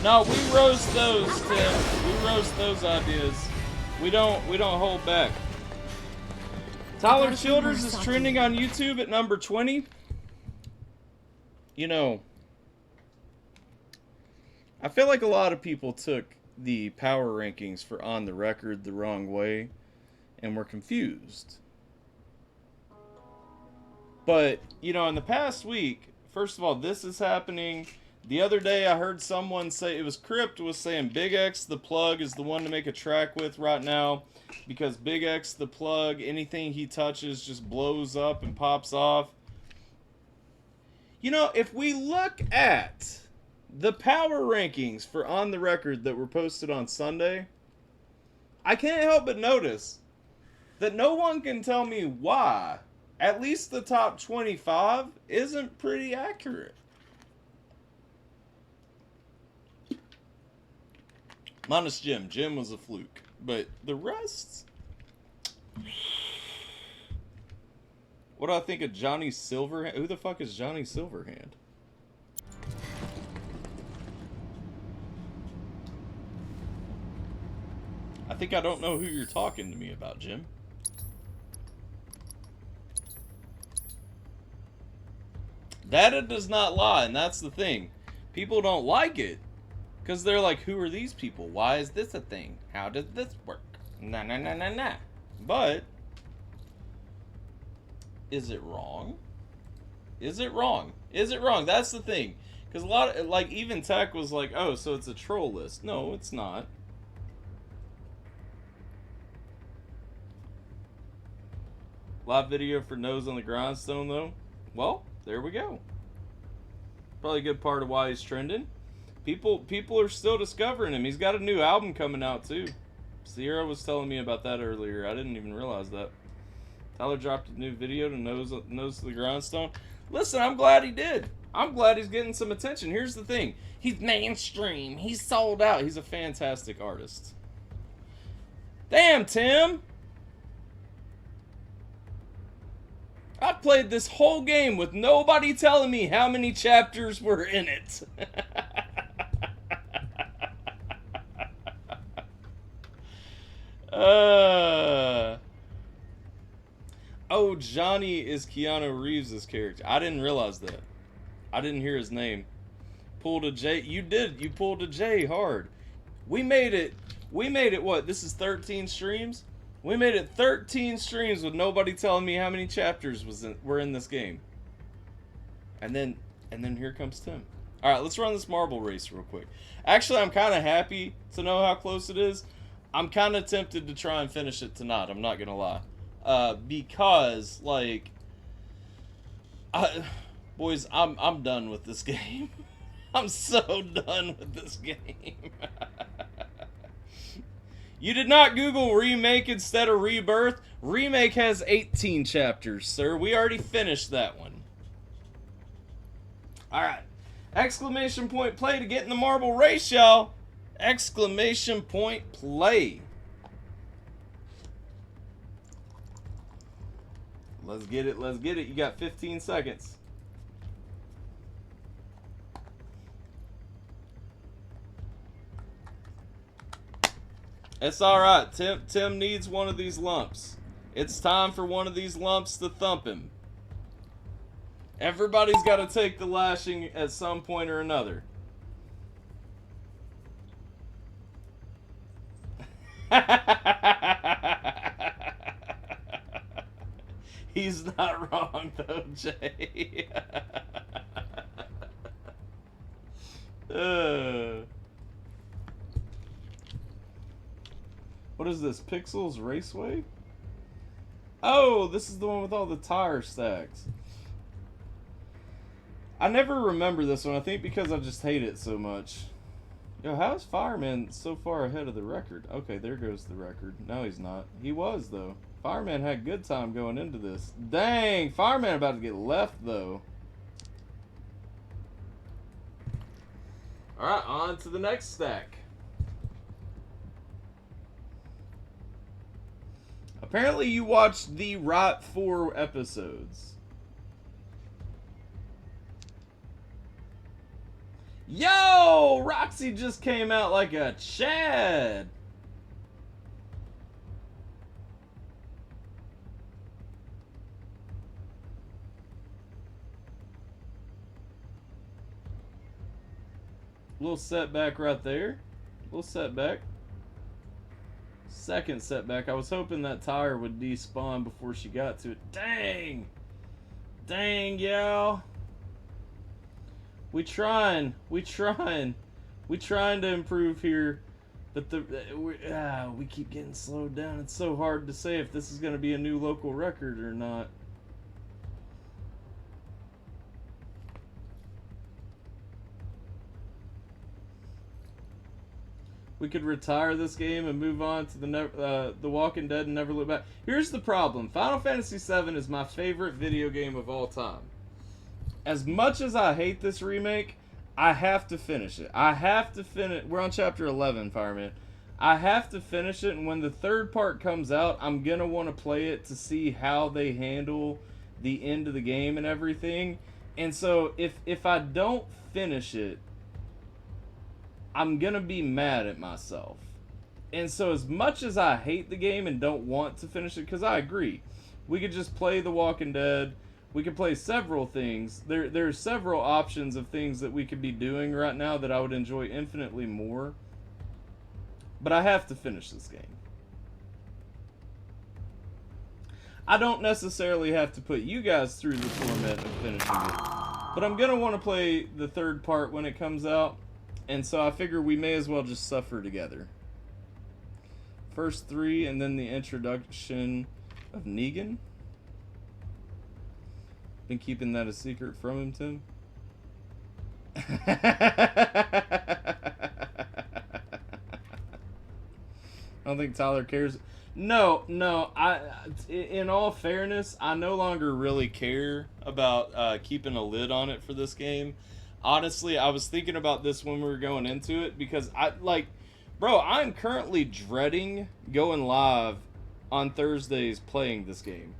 No, we roast those, Tim. We roast those ideas. We don't hold back. Tyler Childers is trending on YouTube at number 20. You know, I feel like a lot of people took the power rankings for On the Record the wrong way and were confused. But, you know, in the past week, first of all, this is happening. The other day I heard someone say, it was Crypt was saying Big X the Plug is the one to make a track with right now, because Big X the Plug, anything he touches just blows up and pops off. You know, if we look at the power rankings for On the Record that were posted on Sunday, I can't help but notice that no one can tell me why at least the top 25 isn't pretty accurate. Minus Jim. Jim was a fluke. But the rest... What do I think of Johnny Silverhand? Who the fuck is Johnny Silverhand? I think I don't know who you're talking to me about, Jim. That it does not lie, and that's the thing. People don't like it Because they're like, who are these people? Why is this a thing? How does this work? Nah, nah, nah, nah, nah. But, is it wrong? Is it wrong? Is it wrong? That's the thing. Because a lot of, like, even Tech was like, oh, so it's a troll list. No, it's not. Live video for Nose on the Grindstone, though. Well, there we go. Probably a good part of why he's trending. People are still discovering him. He's got a new album coming out, too. Sierra was telling me about that earlier. I didn't even realize that. Tyler dropped a new video to Nose to the Grindstone. Listen, I'm glad he did. I'm glad he's getting some attention. Here's the thing. He's mainstream. He's sold out. He's a fantastic artist. Damn, Tim. I played this whole game with nobody telling me how many chapters were in it. Oh, Johnny is Keanu Reeves' character. I didn't realize that. I didn't hear his name. Pulled a J. You did. You pulled a J hard. We made it. We made it, what? This is 13 streams? We made it 13 streams with nobody telling me how many chapters were in this game. And then here comes Tim. Alright, let's run this marble race real quick. Actually, I'm kind of happy to know how close it is. I'm kind of tempted to try and finish it tonight. I'm not going to lie. Because, like... boys, I'm done with this game. I'm so done with this game. You did not Google Remake instead of Rebirth. Remake has 18 chapters, sir. We already finished that one. Alright. Exclamation point play to get in the marble race, y'all. Exclamation point play. Let's get it. Let's get it. You got 15 seconds. It's alright. Tim needs one of these lumps. It's time for one of these lumps to thump him. Everybody's got to take the lashing at some point or another. He's not wrong though, Jay. What is this? Pixels Raceway? Oh, this is the one with all the tire stacks. I never remember this one, I think because I just hate it so much. Yo, how is Fireman so far ahead of the record? Okay, there goes the record. No, he's not. He was, though. Fireman had good time going into this. Dang, Fireman about to get left, though. Alright, on to the next stack. Apparently you watched the right 4 episodes. Yo! Roxy just came out like a Chad. Little setback right there. Little setback. Second setback. I was hoping that tire would despawn before she got to it. Dang! Dang, y'all. We trying to improve here, but we keep getting slowed down. It's so hard to say if this is going to be a new local record or not. We could retire this game and move on to the Walking Dead and never look back. Here's the problem. Final Fantasy VII is my favorite video game of all time. As much as I hate this remake, I have to finish it. I have to finish. We're on chapter 11, Fireman. I have to finish it, and when the third part comes out, I'm going to want to play it to see how they handle the end of the game and everything. And so, if I don't finish it, I'm going to be mad at myself. And so, as much as I hate the game and don't want to finish it, because I agree, we could just play The Walking Dead. We could play several things. There's several options of things that we could be doing right now that I would enjoy infinitely more. But I have to finish this game. I don't necessarily have to put you guys through the torment of finishing it. But I'm going to want to play the third part when it comes out. And so I figure we may as well just suffer together. First 3 and then the introduction of Negan. Been keeping that a secret from him, Tim? I don't think Tyler cares. No. In all fairness, I no longer really care about keeping a lid on it for this game. Honestly, I was thinking about this when we were going into it because bro, I'm currently dreading going live on Thursdays playing this game.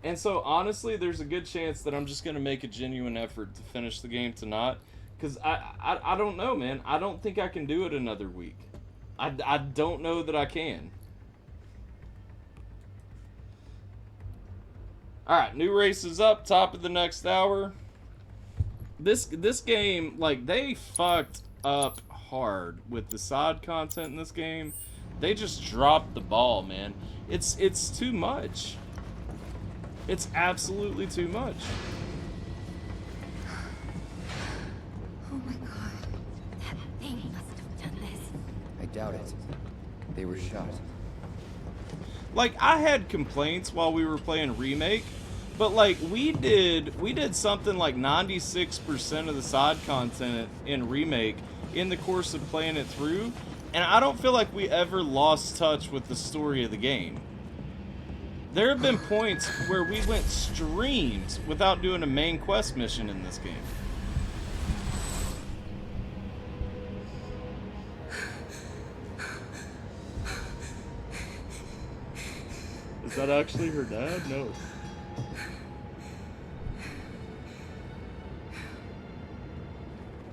And so, honestly, there's a good chance that I'm just going to make a genuine effort to finish the game tonight. Because I don't know, man. I don't think I can do it another week. I don't know that I can. Alright, new race is up. Top of the next hour. This game, like, they fucked up hard with the side content in this game. They just dropped the ball, man. It's too much. It's absolutely too much. Oh my god. That thing must have done this. I doubt it. They were shot. Like, I had complaints while we were playing Remake, but like we did something like 96% of the side content in Remake in the course of playing it through, and I don't feel like we ever lost touch with the story of the game. There have been points where we went streams without doing a main quest mission in this game. Is that actually her dad? No.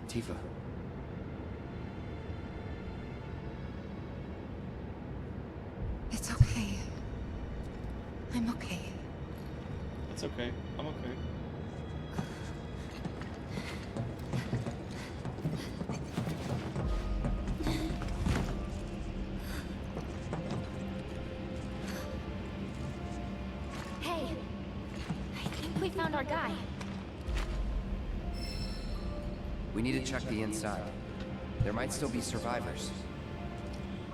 Tifa. It's okay. I'm okay. It's okay. I'm okay. Hey, I think we found our guy. We need to check the inside. There might still be survivors.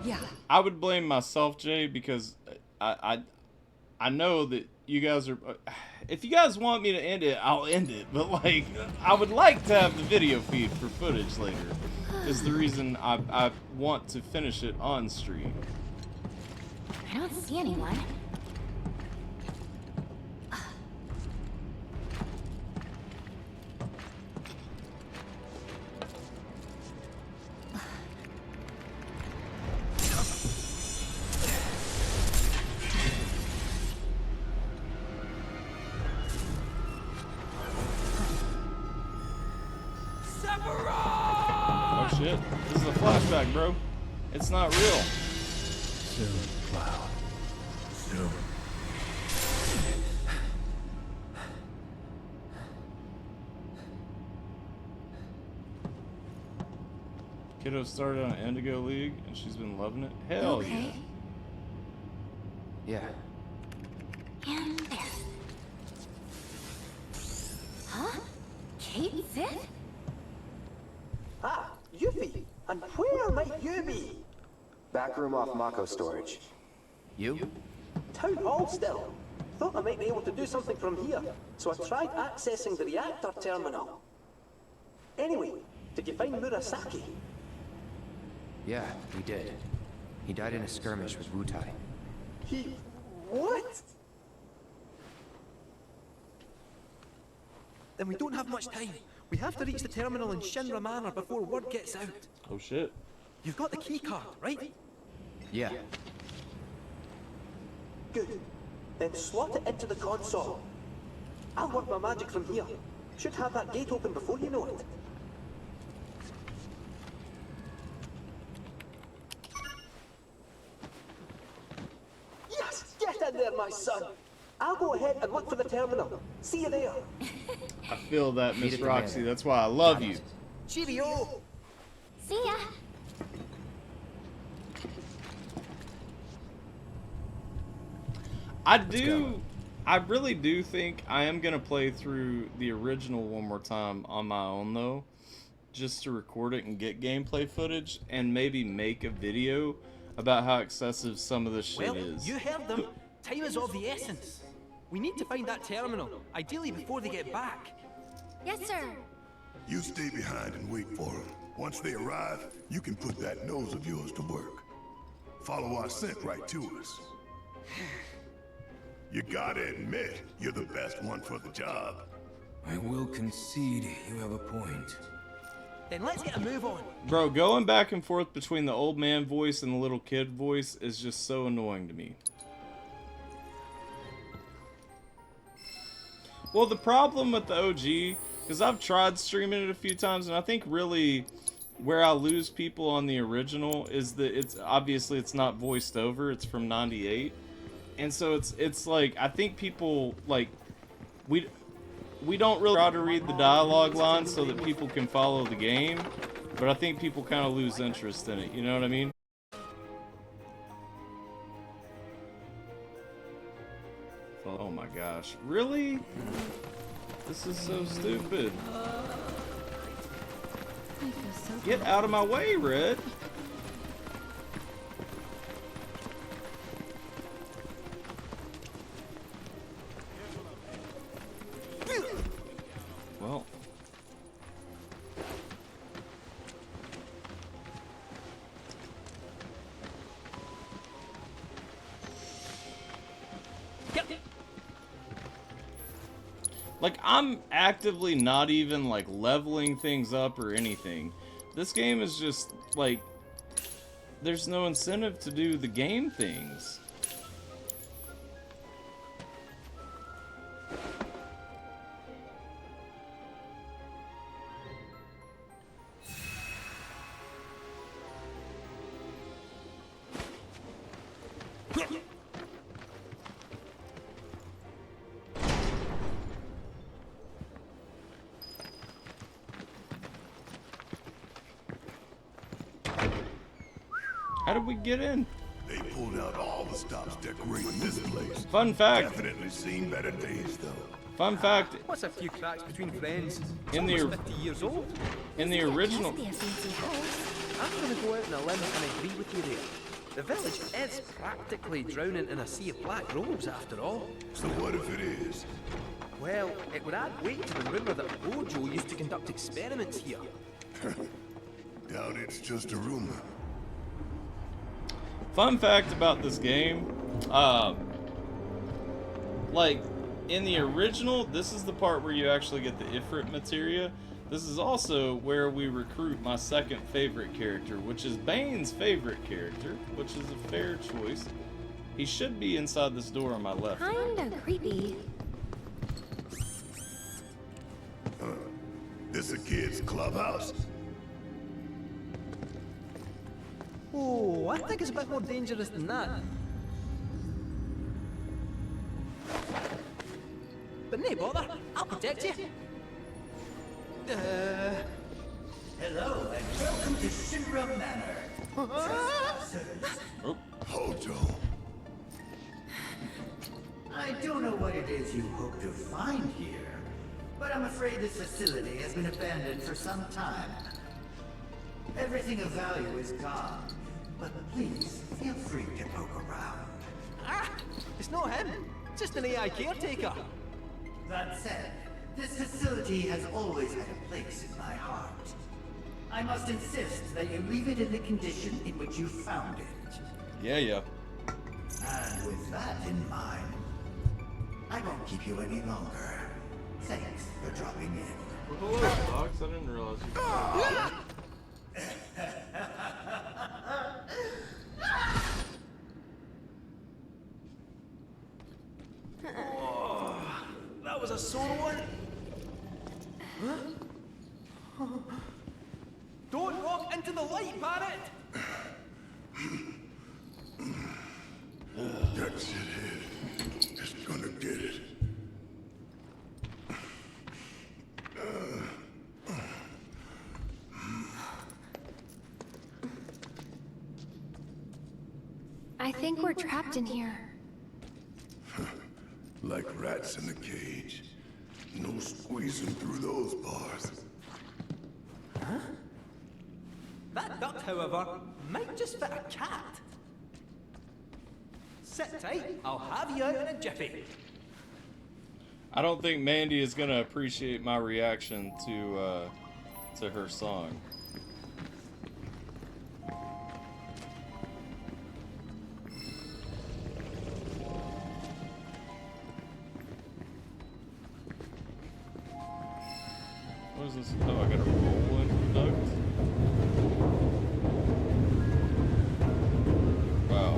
Yeah. I would blame myself, Jay, because I know that you guys are... If you guys want me to end it, I'll end it. But, like, I would like to have the video feed for footage later. Is the reason I want to finish it on stream. I don't see anyone. Oh shit, this is a flashback, bro. It's not real. Soon, Cloud. Soon. Kiddo started on Indigo League and she's been loving it. Hell Okay. Yeah. And there. Huh? Kate Sith? Ah, Yuffie! And where might you be? Back room off Mako storage. You? Town hall still. Thought I might be able to do something from here, so I tried accessing the reactor terminal. Anyway, did you find Murasaki? Yeah, we did. He died in a skirmish with Wutai. He... what? Then we don't have much time. We have to reach the terminal in Shinra Manor before word gets out. Oh shit. You've got the key card, right? Yeah. Good. Then slot it into the console. I'll work my magic from here. Should have that gate open before you know it. Yes! Get in there, my son! I'll go ahead and look for the terminal. See you there. I feel that, Meet Miss at the Roxy. manor. That's why I love you. Cheerio. See ya. I really do think I am gonna play through the original one more time on my own though, just to record it and get gameplay footage and maybe make a video about how excessive some of this shit Well, is. you heard them. Time is of the essence. We need to find that terminal, ideally before they get back. Yes, sir. You stay behind and wait for them. Once they arrive, you can put that nose of yours to work. Follow our scent right to us. You gotta admit, you're the best one for the job. I will concede you have a point. Then let's get a move on. Bro, going back and forth between the old man voice and the little kid voice is just so annoying to me. Well, the problem with the OG, because I've tried streaming it a few times, and I think really where I lose people on the original is that it's obviously it's not voiced over, it's from '98. And so it's like, I think people, like, we don't really try to read the dialogue lines so that people can follow the game, but I think people kind of lose interest in it, you know what I mean? Oh my gosh, really? This is so stupid. Get out of my way, Red. Well. Like, I'm actively not even, like, leveling things up or anything. This game is just, like, there's no incentive to do the game things. How did we get in? They pulled out all the stops decorating this place. Fun fact. Definitely seen better days, though. Fun fact. What's a few cracks between friends? In the Almost 50 years old. In the original. I'm gonna go out on a limb and agree with you there. The village is practically drowning in a sea of black robes, after all. So what if it is? Well, it would add weight to the rumor that Bojo used to conduct experiments here. Doubt it's just a rumor. Fun fact about this game, like, in the original, this is the part where you actually get the Ifrit materia. This is also where we recruit my second favorite character, which is Bane's favorite character, which is a fair choice. He should be inside this door on my left. Kinda creepy. This a kid's clubhouse? Oh, I think it's a bit more dangerous than that. But no bother, I'll protect you. Hello and welcome to Shinra Manor. Hojo. I don't know what it is you hope to find here, but I'm afraid this facility has been abandoned for some time. Everything of value is gone, but please feel free to poke around. Ah, it's not him, just an AI caretaker. That said, this facility has always had a place in my heart. I must insist that you leave it in the condition in which you found it. Yeah. And with that in mind, I won't keep you any longer. Thanks for dropping in. Hello, Fox. I didn't realize you. Oh, that was a sore one. Huh? Don't walk into the light, Barrett! That shithead is gonna get I think we're trapped in here. Like rats in a cage. No squeezing through those bars. Huh? That duct, however, might just fit a cat. Sit tight, I'll have you out in a jiffy. I don't think Mandy is gonna appreciate my reaction to her song. What is this? Oh, I got a roll in duct. Wow.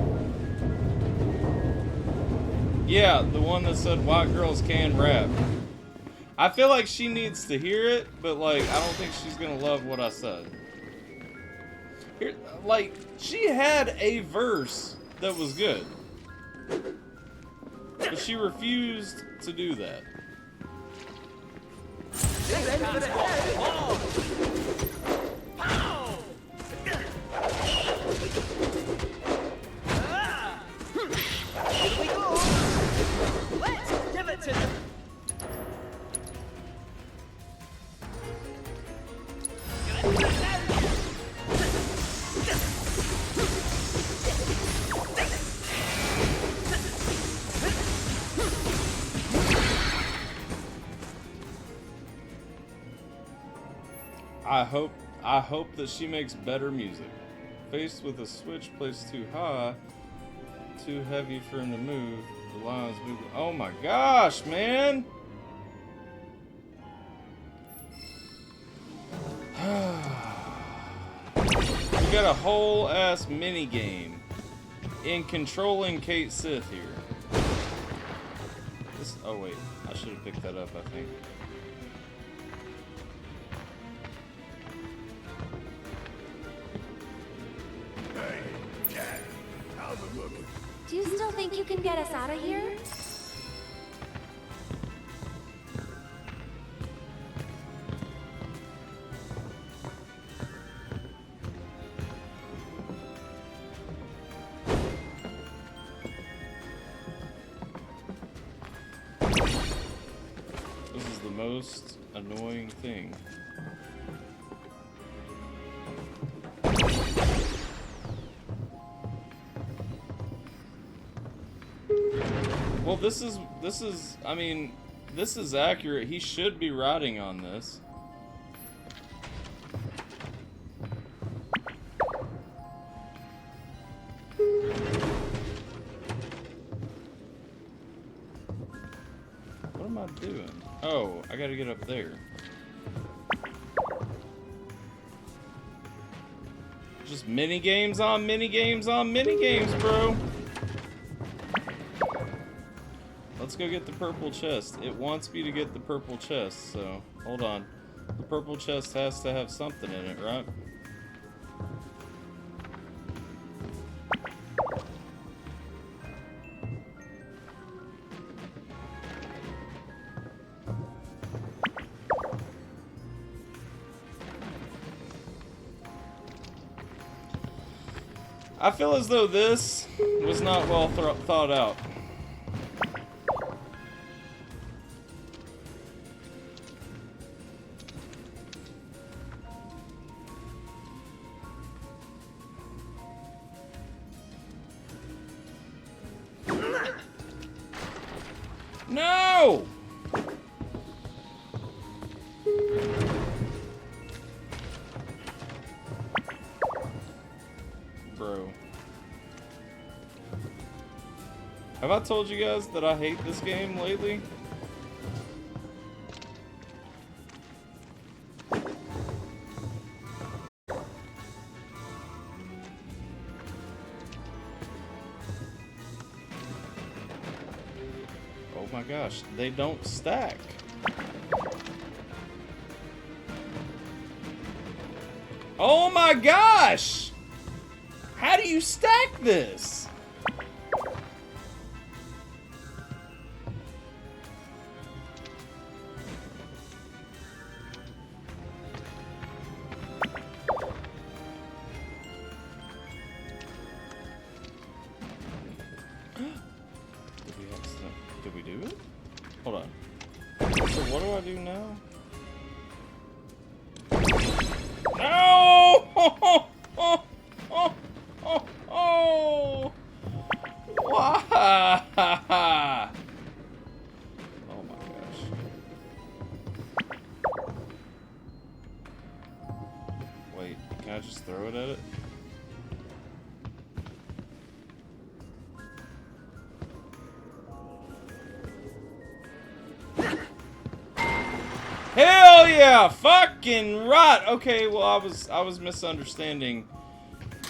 Yeah, the one that said white girls can rap. I feel like she needs to hear it, but like I don't think she's gonna love what I said. Here, like she had a verse that was good, but she refused to do that. Here we go! Let's give it to them! I hope that she makes better music. Faced with a switch placed too high, too heavy for him to move, the lines move. Oh my gosh, man! We got a whole ass mini game in controlling Kate Sith here. This, oh wait, I should have picked that up, I think. Do you still think you can get us out of here? This is the most annoying thing. Well, this is, I mean, this is accurate. He should be riding on this. What am I doing? Oh, I gotta get up there. Just mini games on mini games on mini games, bro. Let's go get the purple chest. It wants me to get the purple chest, so hold on. The purple chest has to have something in it, right? I feel as though this was not well thought out. No! Bro. Have I told you guys that I hate this game lately? Oh my gosh, they don't stack. Oh my gosh! How do you stack this? Hold on. So what do I do now? No! Oh! Why? Oh my gosh. Wait, can I just throw it at it? Hell yeah! Fucking right! Okay, well I was misunderstanding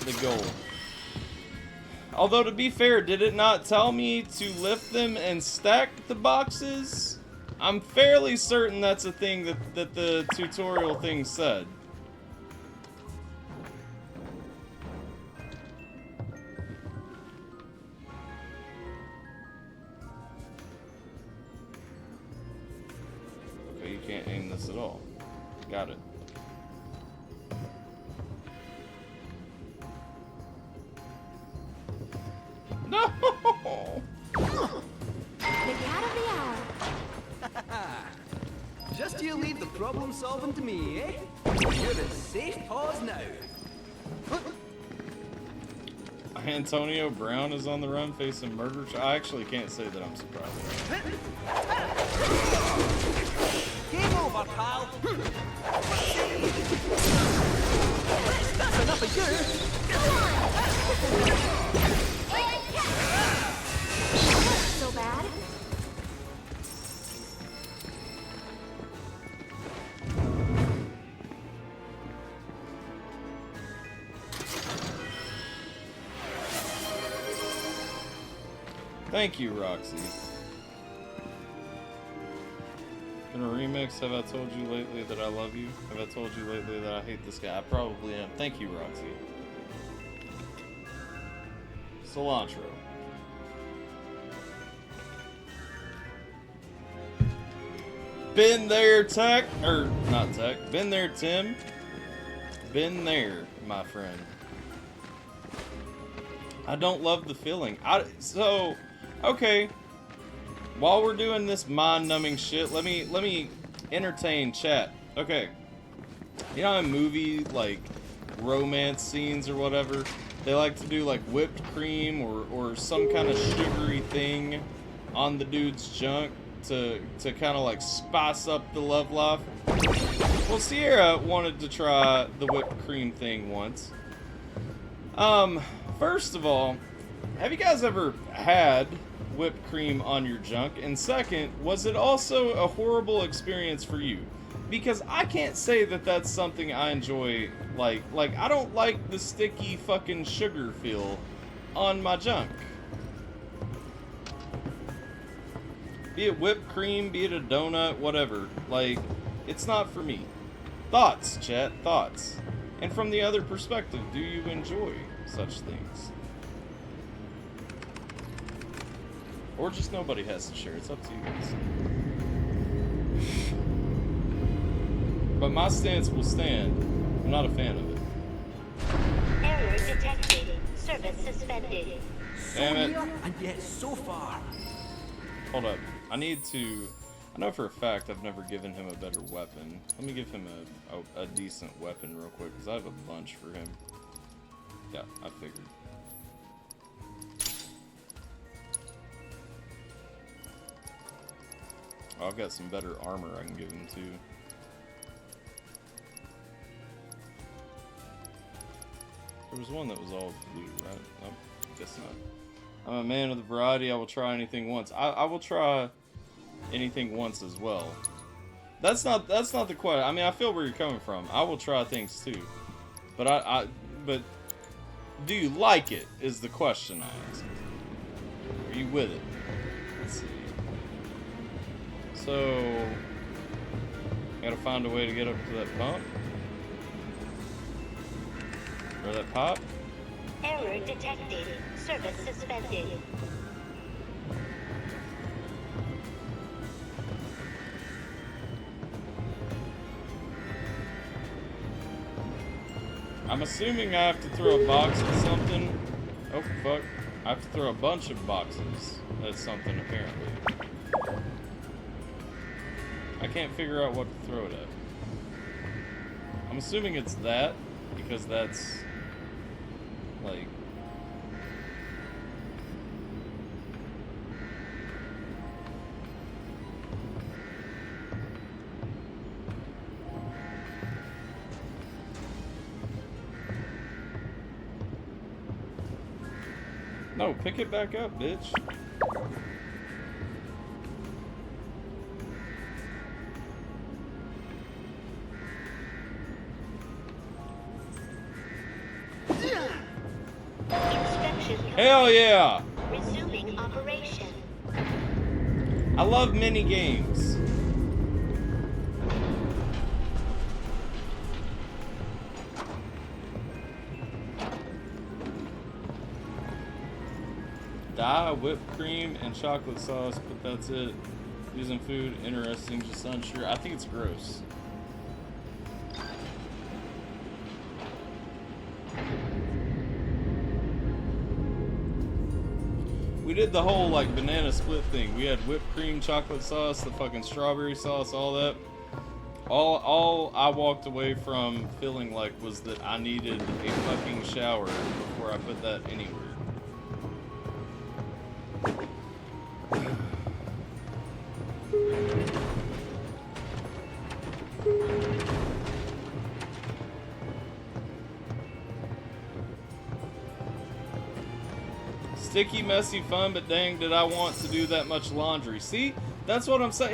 the goal. Although to be fair, did it not tell me to lift them and stack the boxes? I'm fairly certain that's a thing that the tutorial thing said. Okay, you can't aim this at all. Got it. No! The cat of the hour. Just you leave the problem solving to me, eh? You're in safe paws now. Antonio Brown is on the run facing murder. I actually can't say that I'm surprised. Game over, pal. That's enough of you. So bad? Thank you, Roxy. In a remix, have I told you lately that I love you? Have I told you lately that I hate this guy? I probably am. Thank you, Roxy. Cilantro. Been there, Tech. Or, not Tech. Been there, Tim. Been there, my friend. I don't love the feeling. So, okay. While we're doing this mind-numbing shit, let me entertain chat. Okay. You know in movie, like, romance scenes or whatever, they like to do, like, whipped cream or some kind of sugary thing on the dude's junk to kind of, like, spice up the love life. Well, Sierra wanted to try the whipped cream thing once. First of all, have you guys ever had whipped cream on your junk? And second, was it also a horrible experience for you? Because I can't say that that's something I enjoy. Like I don't like the sticky fucking sugar feel on my junk. Be it whipped cream, be it a donut, whatever. Like, it's not for me. Thoughts, chat, thoughts. And from the other perspective, do you enjoy such things? Or just nobody has to share, it's up to you guys. But my stance will stand. I'm not a fan of it. Error detected. Service suspended. Damn it. And yet so far. Hold up. I need to... I know for a fact I've never given him a better weapon. Let me give him a decent weapon real quick, because I have a bunch for him. Yeah, I figured. Oh, I've got some better armor I can give him too. There was one that was all blue, right? Nope, guess not. I'm a man of the variety. I will try anything once. I will try anything once as well. That's not the question. I mean, I feel where you're coming from. I will try things too, but but do you like it? Is the question I asked. Are you with it? Let's see. So, gotta find a way to get up to that pump. Or that pop. Error detected. Service suspended. I'm assuming I have to throw a box at something. Oh, fuck. I have to throw a bunch of boxes at something, apparently. I can't figure out what to throw it at. I'm assuming it's that, because that's, like... No, pick it back up, bitch. Hell yeah! Resuming operation. I love mini games. Dye, whipped cream, and chocolate sauce, but that's it. Using food, interesting, just unsure. I think it's gross. We did the whole like banana split thing. We had whipped cream, chocolate sauce, the fucking strawberry sauce, all that. All I walked away from feeling like was that I needed a fucking shower before I put that anywhere. Sticky, messy, fun, but dang, did I want to do that much laundry. See? That's what I'm saying.